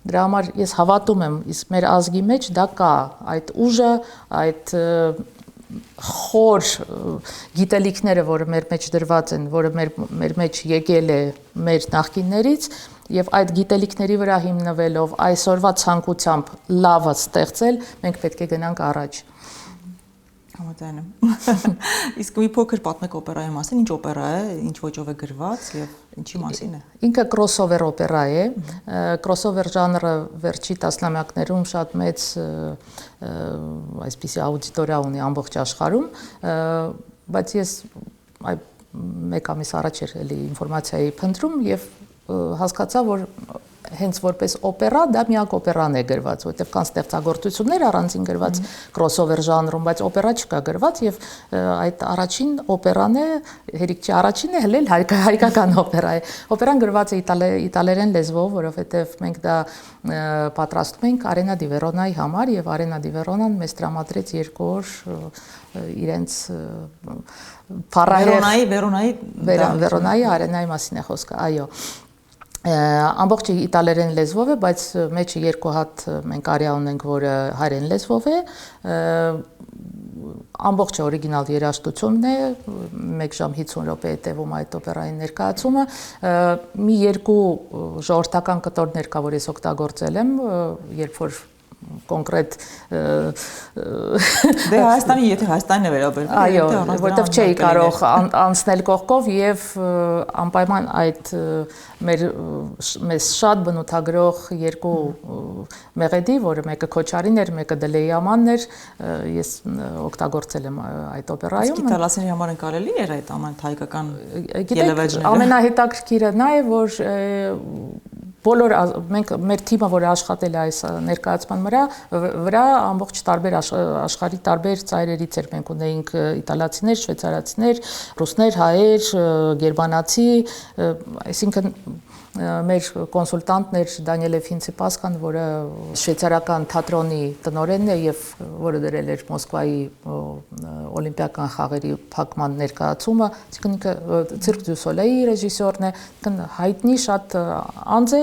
Դրա համար ես հավատում եմ, իսկ մեր ազգի մեջ դա կա, այդ ուժը, այդ խոր գիտելիքները, որը մեր մեջ դրված են, որը մեր մեջ եկել է մեր նախկիններից եւ այդ գիտելիքների վրա հիմնվելով այսօրվա ցանկությամբ լավը ստեղծել, մենք պետք է գնանք առաջ։ Համաձայն եմ։ Իսկ մի փոքր պատմեք օպերայի մասին, ինչ օպերա է, ինչ ոճով է գրված եւ ինչի մասին է։ Ինքը crossover օպերա է, crossover ժանրը վերջի տասնամյակներում շատ մեծ այսպիսի աուդիտորիա ունի ամբողջ աշխարհում, բայց ես մեկ ամիս առաջ էր էլի ինֆորմացիայի փնտրում եւ հասկացա, որ հենց որպես օպերա դա միակ օպերան է գրված, որտեղ կան ստեղծագործություններ առանձին գրված crossover ժանրում, բայց օպերա չկա գրված եւ այդ առաջին օպերան է, հերիք չի առաջինն է, հենց հայկական օպերա է։ Օպերան գրված է իտալերեն լեզվով, որովհետեւ մենք դա պատրաստում ենք Արենա դի Վերոնայի համար եւ Արենա դի Վերոնան մեզ տրամադրեց 2 օր իրենց Վերոնայի Արենայի մասին է խոսքը, այո։ Ամբողջը իտալերեն լեզվով է, բայց մեջը 2 հատ մենք արիա ունենք, որը հայերեն լեզվով է, ամբողջը օրիգինալ երաժշտությունն է, 1 ժամ 50 րոպե է տևում այդ օպերայի ներկայացումը, մի 2 ժողովրդական կտորներ կա, որ ես օգտագործել եմ, երբ որ կոնկրետ Դե Հայաստանի, եթե Հայաստանն է վերաբերվում, այո, որտեղ չէի կարող անցնել կողքով եւ անպայման այդ մեզ շատ բնութագրող երկու մեղեդի, որը մեկը Քոչարին էր, մեկը Դլեյամանն էր, ես օգտագործել եմ այդ օպերայում։ Իսկ իտալացիների համար ընկալելի էր այդ ամեն հայկական ելևէջները։ Ամենահետաքրքիրը նա է, որ բոլոր մենք մեր թիմը, որը աշխատել է այս ներկայացման վրա ամբողջ տարբեր աշխարհի տարբեր ծայրերից էր, մենք ունեինք իտալացիներ, շվեյցարացիներ, ռուսներ, հայեր, գերմանացի, այսինքն մեր կոնսուլտանտն էր Դանիելե Ֆինցիպասկան, որը շվեյցարական թատրոնի տնօրենն է եւ որը դրել էր Մոսկվայի օլիմպիական խաղերի փակման ներկայացումը, այսինքն ինքը Cirque du Soleil ռեժիսորն է, հայտնի շատ անձ է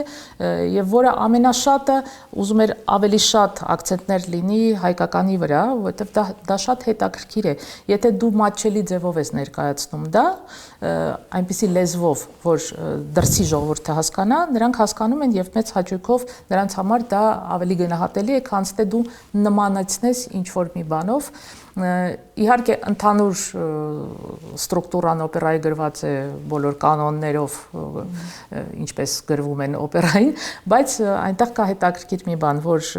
եւ որը ամենաշատը ուզում էր ավելի շատ ակցենտներ լինի հայկականի վրա, որովհետեւ դա շատ հետաքրքիր է։ Եթե դու մատչելի ձևով ես ներկայացնում դա, այնպիսի լեզվով, որ դրսի ժողովուրդը հասկանա, նրանք հասկանում են եւ մեծ հաճույքով նրանց համար դա ավելի գնահատելի է, քան թե դու նմանացնես ինչ որ մի բանով։ Իհարկե ընդհանուր ստրուկտուրան օպերայի գրված է բոլոր կանոններով, ինչպես գրվում են օպերային, բայց այնտեղ կա հետաքրքիր մի բան, որ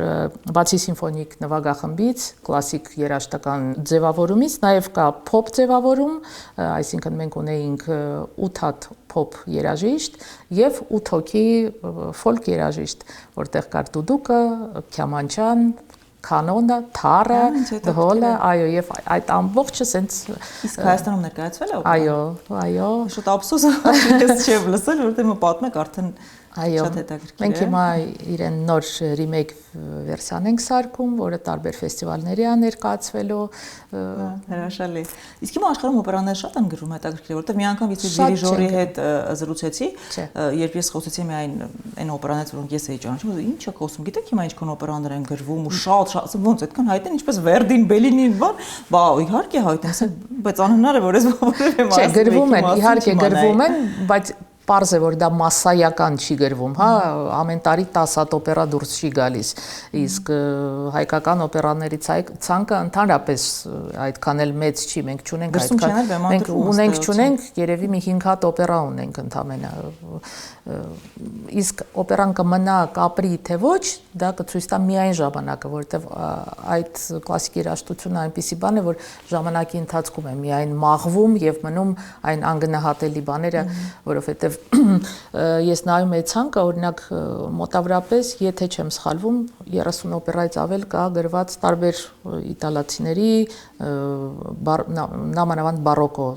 բացի սիմֆոնիկ նվագախմբից, կլասիկ երաժշտական ձևավորումից, նաև կա փոփ ձևավորում, այսինքն մենք ունեինք 8 հատ փոփ երաժիշտ եւ 8 հոգի ֆոլք երաժիշտ, որտեղ կար դուդուկը, քյամանչան, կանոնը, թարը, դհոլը, այո, եւ այդ ամբողջը սենց իսկ Հայաստանում ներկայացվել է։ Այո։ Շատ ափսոս է, ես չեմ լսել, որտեղ պատմեք արդեն շատ հետաքրքիր է։ Մենք հիմա իրեն նոր ռիմեյք վերսիան ենք սարքում, որը տարբեր ֆեստիվալների է ներկայացվելու։ Հրաշալի։ Իսկ հիմա աշխարհում օպերաներ շատ են գրվում, հետաքրքիր է, որտեղ մի անգամ ես դիրիժորի հետ զրուցեցի, երբ ես խոսեցի միայն այն օպերանից, որոնք ես էի ճանաչում, ինչ է խոսում, գիտեք հիմա ինչքան օպերաներ են գրվում ու շատ ոնց այդքան հայտ են, ինչպես Վերդին, Բելինին, բա իհարկե հայտ են, բայց անհնար է որ ես որևէ մաս։ Չէ, գրվում են, իհարկե գրվում են, բայց Պարզ է, որ դա մասսայական չի գրվում, հա, ամեն տարի 10 հատ օպերա դուրս չի գալիս, իսկ հայկական օպերաների ցանկը ընդհանրապես այդքան էլ մեծ չի, մենք չունենք այդքան, մենք ունենք երևի մի 5 հատ օպերա ունենք ընդհանրապես, իսկ օպերան կմնա կապրի թե ոչ, դա կցույց տա միայն ժամանակը, որովհետև այդ կլասիկ երաժշտությունը այնպիսի բան է, որ ժամանակի ընթացքում է միայն մաղվում եւ մնում այն անգնահատելի բաները, որովհետև ես նայում եմ ցանկը, օրինակ մոտավորապես, եթե չեմ սխալվում, 30 օպերայից ավել կա գրված տարբեր իտալացիների, նամանավանդ բարոկո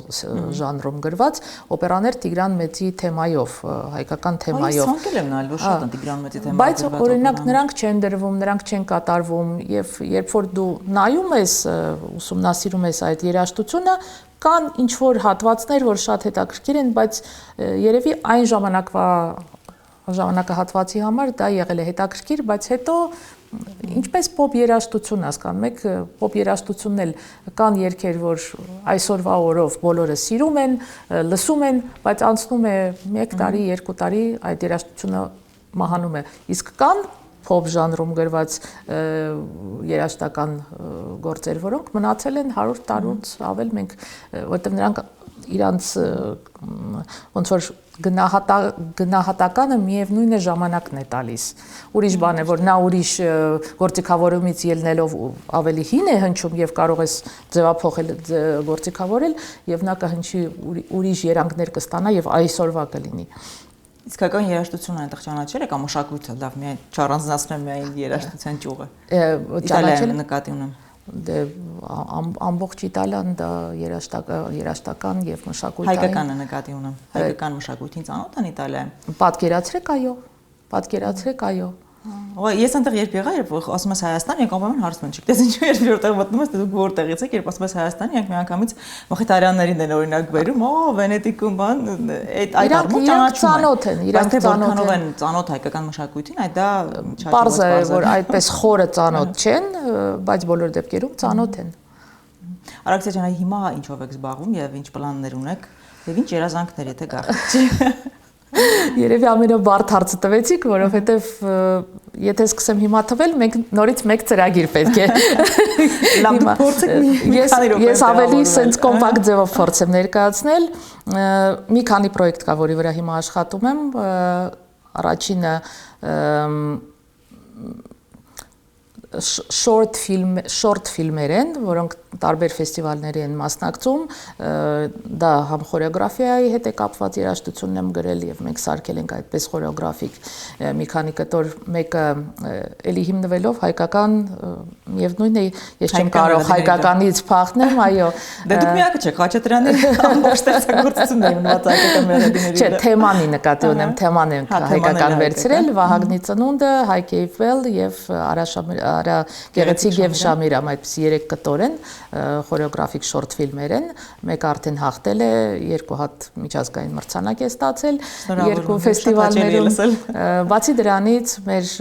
ժանրում գրված օպերաներ Տիգրան Մեծի թեմայով, հայկական թեմայով։ Այս ցանկել եմ նայել, որ շատ են Տիգրան Մեծի թեմայով։ Բայց օրինակ նրանք չեն դրվում, նրանք չեն կատարվում եւ երբ որ դու նայում ես, ուսումնասիրում ես այդ երաժշտությունը, կան ինչ որ հատվածներ, որ շատ հետաքրքիր են, բայց երևի այն ժամանակահատվածի համար դա եղել է հետաքրքիր, բայց հետո ինչպես պոպ երաժշտություն հասկանում եք, պոպ երաժշտությունն էլ կան երգեր, որ այսօրվա օրով բոլորը սիրում են, լսում են, բայց անցնում է 1 տարի, 2 տարի այդ երաժշտությունը մահանում է։ Իսկ կան pop ժանրում գրված երաժշտական գործեր, որոնք մնացել են 100 տարուց ավել մենք, որտեղ նրանք իրանց ոնց որ գնահատականը միևնույն է ժամանակն է տալիս։ Ուրիշ բան է, որ նա ուրիշ գործիքավորումից ելնելով ավելի հին է հնչում եւ կարող ես ձևափոխել գործիքավորել եւ նա կհնչի ուրիշ երանգներ կստանա եւ այսօրվա կլինի։ Իսկական երաժշտությունը այնտեղ ճանաչել է կամ մշակույթը, լավ, միայն չառանձնացնեմ միայն երաժշտության ճյուղը։ Ճանաչել նկատի ունեմ։ Դե ամբողջ Իտալիան դա երաժշտական եւ մշակութային։ Հայկականը նկատի ունեմ։ Հայկական մշակույթին ծանոթ են Իտալիայում։ Պատկերացրեք, այո։ Ես այնտեղ երբ եղա, երբ ասում ես Հայաստան, եք ամեն հարցում են, չգիտես ինչու երբ որտեղ մտնում ես, դուք որտեղից եք, երբ ասում ես Հայաստան, եք միանգամից Մխիթարյաններին են օրինակ բերում, Վենետիկում, բան, այդ առումով ծանոթ են, իրանք ծանոթ են, ծանոթ հայկական մշակույթին, այդ դա Պարզ է, որ այդպես խորը ծանոթ չեն, բայց բոլոր դեպքերում ծանոթ են։ Արաքսիա ջան, հիմա ինչով եք զբաղվում եւ ինչ պլաններ ունեք եւ ինչ երազանքներ եթե գաղտնի չի։ Երևի ամենաբարդ հարցը տվեցիք, որովհետև եթե սկսեմ հիմա թվել, մենք նորից մեկ ծրագիր պետք է։ Լավ, դուք փորձեք մի քանի րոպե։ Ես ավելի sense կոմպակտ ձևով փորձեմ ներկայացնել։ Մի քանի պրոյեկտ կա, որի վրա հիմա աշխատում եմ։ Առաջինը short ֆիլմեր են, որոնք տարբեր ֆեստիվալների են մասնակցում, դա համ խորեոգրաֆիայի հետ է կապված երաժշտությունն եմ գրել եւ մենք սարքել ենք այդպես խորեոգրաֆիկ մի քանի կտոր, մեկը էլի հիմնվելով հայկական, միևնույնն է, ես չեմ կարող հայկականից փախնեմ, այո։ Դե դուք միակը չեք, Խաչատրյանի ամբողջ ստեղծագործությունն է մնաց հայկական մեղեդիների։ Չէ, թեմանի նկատի ունեմ, թեման ենք հայկական վերցրել, Վահագնի ծնունդը, Հայկ Էյֆել եւ Արա Գեղեցիկ եւ Շամիրամ, այդպես 3 կտոր են, խորեոգրաֆիկ շորտ ֆիլմեր են, մեկը արդեն հաղթել է, 2 հատ միջազգային մրցանակ է ստացել, 2 ֆեստիվալներում։ Բացի դրանից մեր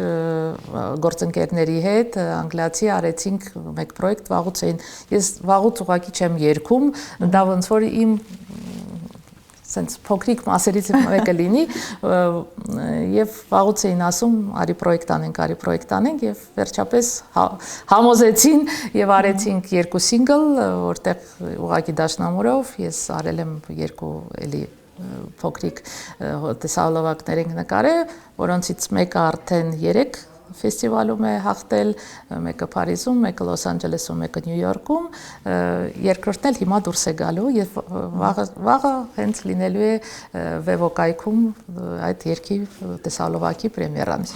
գործընկերների հետ անգլիացի արեցինք մեկ պրոյեկտ, ես վաղուց ուղղակի չեմ երգում, դա ոնց որ իմ sense փոքրիկ մասերից մեկը լինի եւ վաղուց էին ասում արի պրոյեկտ անենք եւ վերջապես համոզեցին եւ արեցինք 2 սինգլ, որտեղ ուղղակի դաշնամուրով ես արել եմ 2 էլի փոքրիկ տեսահոլովակներ ենք նկարել, որոնցից մեկը արդեն 3 ֆեստիվալում է հաղթել, մեկը Փարիզում, մեկը Լոս Անջելեսում, մեկը Նյու Յորքում, երկրորդն էլ հիմա դուրս է գալու եւ վաղը հենց լինելու է Վևոկայքում այդ երկի տեսահոլովակի պրեմիերան։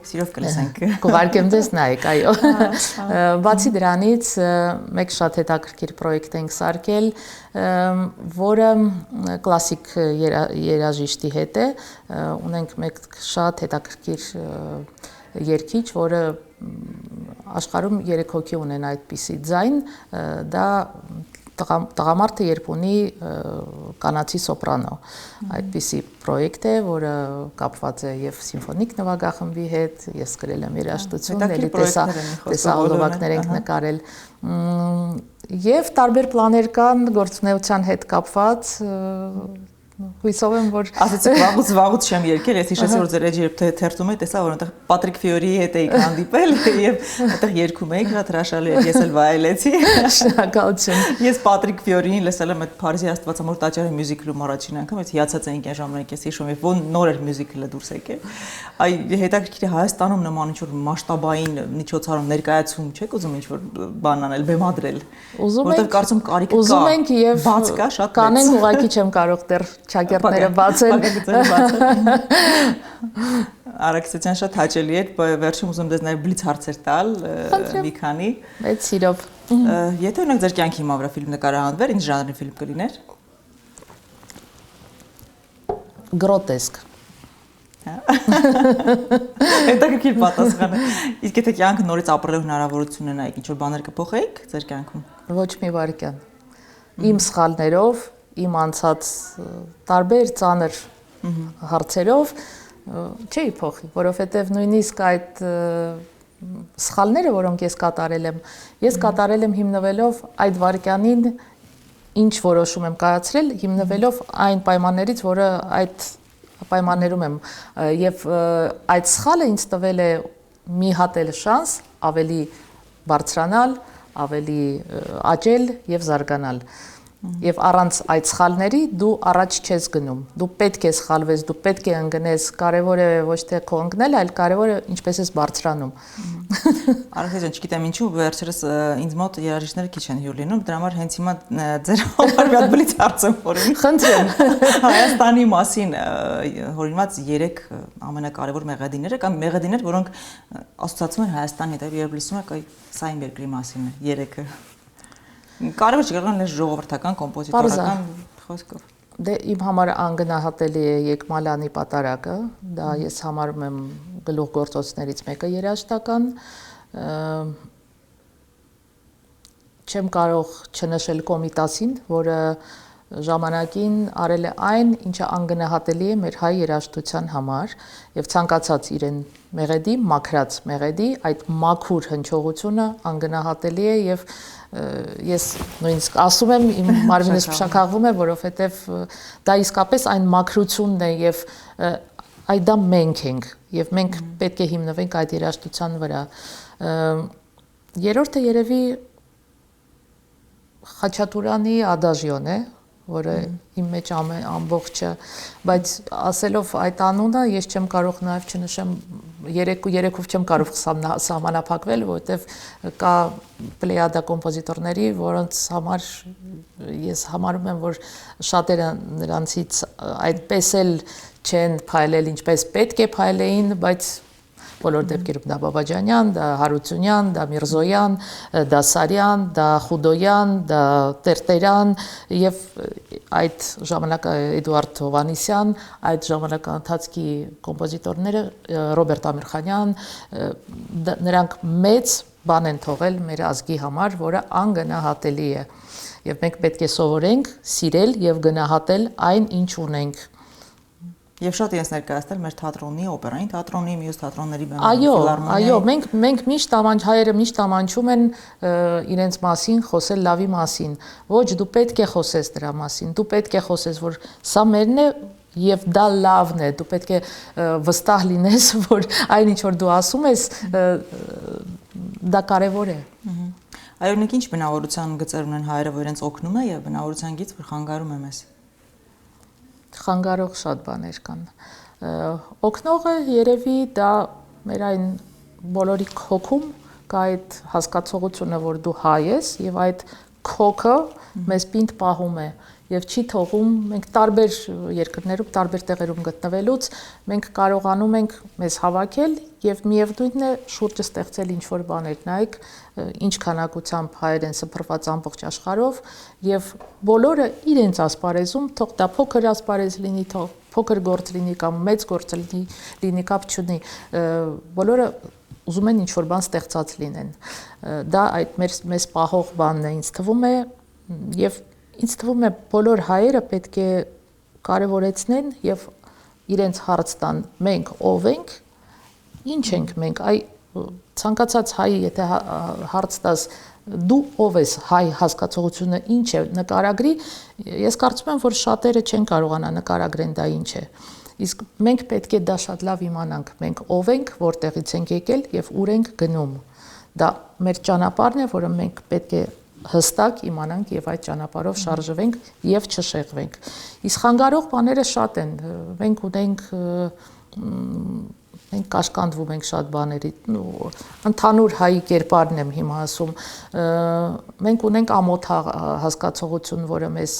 Սիրով կլսենք։ Կուղարկեմ ձեզ նայեք, այո։ Բացի դրանից մեկ շատ հետաքրքիր պրոյեկտ ենք սարքել, որը կլասիկ երաժիշտի հետ է, ունենք մեկ շատ հետաքրքիր երգիչ, որը աշխարհում 3 հոգի ունեն այդպիսի ձայն, դա տղամարդը երբ ունի կանացի սոպրանո, այդպիսի պրոյեկտ է, որը կապված է եւ սիմֆոնիկ նվագախմբի հետ, ես գրել եմ երաժշտություն, էլի տեսահոլովակներ ենք նկարել, եւ տարբեր պլաներ կան գործունեության հետ կապված, հույսով եմ, որ ասեցիք վաղուց չեմ երգել, ես հիշեցի, որ ձեր էջ երբ թերթում եք, տեսա, որ այնտեղ Պատրիկ Ֆիորիի հետ էիք հանդիպել եւ այնտեղ երգում էիք, շատ հրաշալի էր, ես էլ վայելեցի։ Շնորհակալություն։ Ես Պատրիկ Ֆիորիին լսել եմ այդ Փարիզի Աստվածամոր տաճարի մյուզիկլում առաջին անգամ, ես հիացած էինք այն ժամանակ, ես հիշում եմ, որ նոր էր մյուզիկլը դուրս եկել։ Այ հետաքրքիր է Հայաստանում նման ինչ-որ մասշտաբային միջոցառում ներկայացում չեք ուզում ինչ-որ բան անել, բեմադրել։ Որտեղ կարծում կարիք կա։ Ուզում ենք եւ բաց կա շատ։ Կանենք ուղղակի չեմ կարող դեռ ճակերտները բացել։ Արաքսիան շատ հաճելի էր, վերջում ուզում դες նաև բլից հարցեր տալ, մի քանի։ Մեծ սիրով։ Եթե օրինակ ձեր կյանքի հիմա վրա ֆիլմ նկարահանվեր, ինչ ժանրի ֆիլմ կլիներ։ Գրոտեսկ։ Հետաքրքիր պատասխան է։ Իսկ եթե կյանքը նորից ապրելու հնարավորություն ունենայիք, ինչ որ բաներ կփոխեիք ձեր կյանքում։ Ոչ մի վարքյան։ Իմ սխալներով, իմ անցած տարբեր ծանր հարցերով չի փոխի, որովհետև նույնիսկ այդ սխալները, որոնք ես կատարել եմ հիմնվելով այդ վարքյանին ինչ որոշում եմ կայացրել, հիմնվելով այն պայմաններից, որը այդ պայմաններում եմ եւ այդ սխալը ինձ տվել է մի հատ էլ շանս ավելի բարձրանալ, ավելի աճել եւ զարգանալ։ Եվ առանց այդ սխալների դու առաջ չես գնում։ Դու պետք է սխալվես, դու պետք է ընկնես, կարևոր է ոչ թե քո ընկնել, այլ կարևոր է ինչպես ես բարձրանում։ Արաքսիան, չգիտեմ ինչու, վերջերս ինձ մոտ երաժիշտները քիչ են հյուր լինում, դրա համար հենց հիմա ձեր համար մի հատ բլից հարց եմ խորին։ Խնդրեմ։ Հայաստանի մասին հորինված 3 ամենակարևոր մեղեդիները կամ մեղեդիներ, որոնք ասոցիացում են Հայաստանի հետ, երբ լսում եք, այ սա իմ երկրի մասին է, 3-ը։ Կարևոր չի կարող լինել ժողովրդական, կոմպոզիտորական խոսքով։ Դե իմ համար անգնահատելի է Եկմալյանի պատարակը, դա ես համարում եմ գլուխ գործոցներից մեկը երաժշտական։ Չեմ կարող չնշել Կոմիտասին, որը ժամանակին արել է այն, ինչը անգնահատելի է մեր հայ երաժշտության համար եւ ցանկացած իրեն մեղեդի, մաքրած մեղեդի, այդ մաքուր հնչողությունը անգնահատելի է եւ ես նույնիսկ ասում եմ իմ մարմինս փշակաղվում է, որովհետեւ դա իսկապես այն մաքրությունն է եւ այդ դա մենք ենք եւ մենք պետք է հիմնվենք այդ երաժշտության վրա։ Երրորդը երևի Խաչատուրանի ադաժիոն է, որը իմ մեջ ամբողջը, բայց ասելով այդ անունը ես չեմ կարող նաև չնշեմ երեկով չեմ կարող սահմանափակվել, որովհետև կա պլեյադա կոմպոզիտորների, որոնց համար ես համարում եմ, որ շատերը նրանցից այդպես էլ չեն փայլել, ինչպես պետք է փայլեին, բայց բոլոր դեպքերում դա Բաբաջանյան, դա Հարությունյան, դա Միրզոյան, դա Սարյան, դա Խուդոյան, դա Տերտերյան եւ այդ ժամանակ Էդուարդ Հովանիսյան, այդ ժամանակահատվածքի կոմպոզիտորները Ռոբերտ Ամիրխանյան, նրանք մեծ բան են թողել մեր ազգի համար, որը անգնահատելի է։ Եվ մենք պետք է սովորենք սիրել եւ գնահատել այն, ինչ ունենք։ Եվ շատ ես ներկայացնել մեր թատրոնի, օպերային թատրոնի, մյուս թատրոնների Այո, մենք միշտ հայերը միշտ ամանչում են իրենց մասին խոսել լավի մասին։ Ոչ, դու պետք է խոսես դրա մասին, դու պետք է խոսես, որ սա մերն է եւ դա լավն է, դու պետք է վստահ լինես, որ այն ինչ որ դու ասում ես, դա կարեւոր է։ Այո, նույնիսկ ինչ բնավորության գծեր ունեն հայերը, որ իրենց օգնում է եւ բնավորության գից որ խանգարում է մեզ։ Խանգարող շատ բաներ կան։ Օգնողը երևի դա մեր այն բոլորի հոգում կա այդ հասկացողությունը, որ դու հայ ես եւ այդ քոքը մեզ պինդ պահում է եւ չի թողում մենք տարբեր երկրներում, տարբեր տեղերում գտնվելուց մենք կարողանում ենք մեզ հավաքել եւ միևնույնն է շուրջը ստեղծել ինչ որ բաներ, նայեք ինչ քանակությամբ հայեր են սփռված ամբողջ աշխարհով եւ բոլորը իրենց ասպարեզում թող դա փոքր ասպարեզ լինի, թող փոքր գործ լինի կամ մեծ գործ լինի կապ չունի, բոլորը ուզում են ինչ որ բան ստեղծած լինեն։ Դա այդ մեզ պահող բանն է, ինձ թվում է եւ ինձ թվում է բոլոր հայերը պետք է կարևորեցնեն եւ իրենց հարց տան մենք ով ենք, ինչ ենք մենք, ցանկացած հայ եթե հարց տաս դու ով ես, հայ հասկացողությունը ինչ է, նկարագրի, ես կարծում եմ որ շատերը չեն կարողանա նկարագրեն դա ինչ է։ Իսկ մենք պետք է դա շատ լավ իմանանք, մենք ով ենք, որտեղից ենք եկել եւ ուր ենք գնում։ Դա մեր ճանապարհն է, որը մենք պետք է հստակ իմանանք եւ այդ ճանապարհով շարժվենք եւ չշեղվենք։ Իսկ խանգարող բաները շատ են։ Մենք ունենք մենք կաշկանդվում ենք շատ բաների, ընդհանուր հայի կերպարն եմ հիմա ասում։ Մենք ունենք ամոթ հասկացողություն, որը մեզ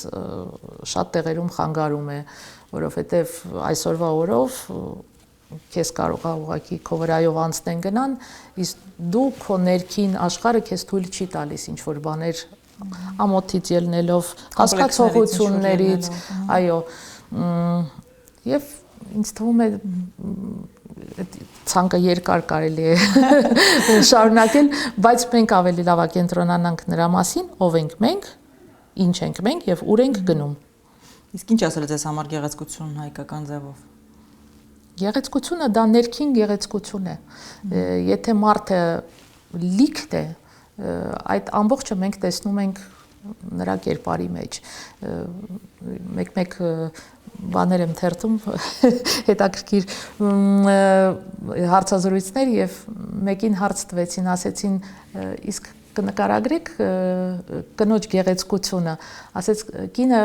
շատ տեղերում խանգարում է, որովհետեւ այսօրվա օրով քեզ կարող է ուղղակի քո վրայով անցնեն գնան, իսկ դու քո ներքին աշխարհը քեզ թույլ չի տալիս ինչ որ բաներ ամոթից ելնելով, հասկացողություններից, այո, եւ ինձ թվում է ցանկը երկար կարելի է շարունակել, բայց մենք ավելի լավ կենտրոնանանք նրա մասին, ով ենք մենք, ինչ ենք մենք եւ ուր ենք գնում։ Իսկ ինչ ասել ես համար գեղեցկություն հայկական ձևով։ Գեղեցկությունը դա ներքին գեղեցկություն է։ Եթե մարդը լիքն է, այդ ամբողջը մենք տեսնում ենք նրա կերպարի մեջ։ Մեկ բաներ եմ թերթում հետաքրքիր հարցազրույցներ եւ մեկին հարց տվեցին, ասեցին իսկ կնկարագրեք կնոջ գեղեցկությունը, ասեց կինը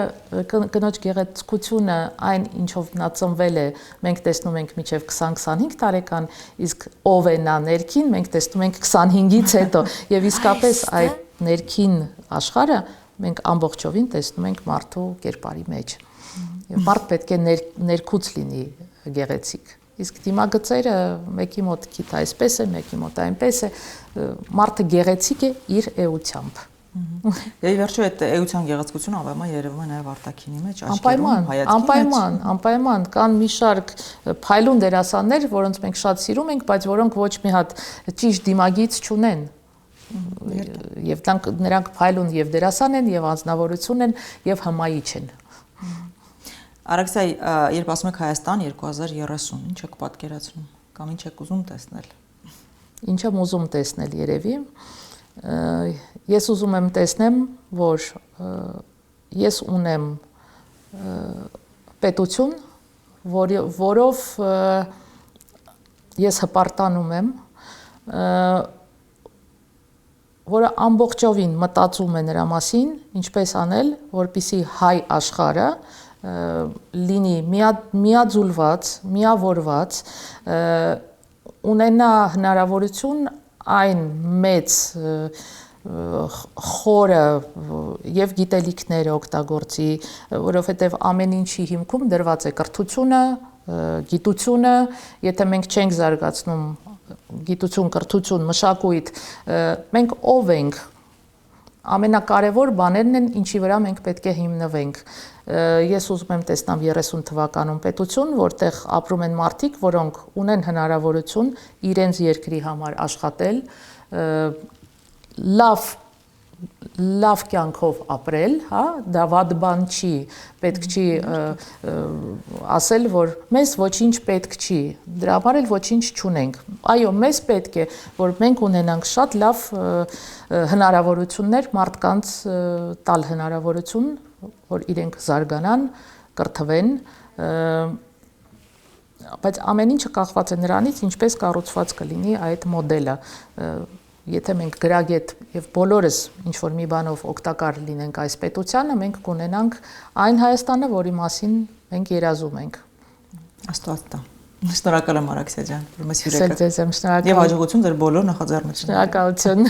կնոջ գեղեցկությունը այն ինչով նա ծնվել է, մենք տեսնում ենք մինչև 20-25 տարեկան, իսկ ով է նա ներքին, մենք տեսնում ենք 25-ից հետո եւ իսկապես այդ ներքին աշխարհը մենք ամբողջովին տեսնում ենք մարդու կերպարի մեջ։ Եվ մարդ պետք է ներքուց լինի գեղեցիկ։ Իսկ դիմագծերը մեկի մոտ քիթ այսպես է, մեկի մոտ այնպես է, մարդը գեղեցիկ է իր էությամբ։ Եվ վերջո այդ էության գեղեցկությունը ավեմա երևում է նաև արտաքինի մեջ, աչքերում, հայացքի մեջ։ Անպայման, կան մի շարք փայլուն դերասաններ, որոնց մենք շատ սիրում ենք, բայց որոնք ոչ մի հատ ճիշտ դիմագիծ չունեն։ Եվ նրանք փայլուն եւ դերասան են, եւ անձնավորություն են, եւ հմայիչ են։ Արաքսիա, երբ ասում եք Հայաստան 2030, ինչ եք պատկերացնում կամ ինչ եք ուզում տեսնել։ Ինչ եմ ուզում տեսնել երևի։ Ես ուզում եմ տեսնեմ, որ ես ունեմ պետություն, որով ես հպարտանում եմ, որը ամբողջովին մտածում է նրա մասին, ինչպես անել, որպեսզի հայ աշխարհը լինի միաձուլված, միավորված, ունենա հնարավորություն այն մեծ խորը եւ գիտելիքները օգտագործի, որովհետեւ ամեն ինչի հիմքում դրված է կրթությունը, գիտությունը, եթե մենք չենք զարգացնում գիտություն, կրթություն, մշակույթ, մենք ով ենք, ամենակարևոր բաներն են, ինչի վրա մենք պետք է հիմնվենք։ Ես ուզում եմ տեսնամ 30 թվականում պետություն, որտեղ ապրում են մարդիկ, որոնք ունեն հնարավորություն իրենց երկրի համար աշխատել, լավ կյանքով ապրել, հա, դա վատ բան չի, պետք չի ասել, որ մեզ ոչինչ պետք չի, դրա համար էլ ոչինչ չունենք։ Այո, մեզ պետք է, որ մենք ունենանք շատ լավ հնարավորություններ մարդկանց տալ հնարավորություն, որ իրենք զարգանան, կրթվեն, բայց ամեն ինչը կախված է նրանից, ինչպես կառուցված կլինի այդ մոդելը։ Եթե մենք գրագետ եւ բոլորս ինչ որ մի բանով օգտակար լինենք այս պետությանը, մենք կունենանք այն Հայաստանը, որի մասին մենք երազում ենք։ Աստված տա։ Շնորհակալ եմ Արաքսիա ջան, որ մեզ հյուրեր եկաք։ Ձեզ եմ շնորհակալ։ Եվ հաջողություն ձեր բոլոր նախաձեռնություններին։ Շնորհակալություն։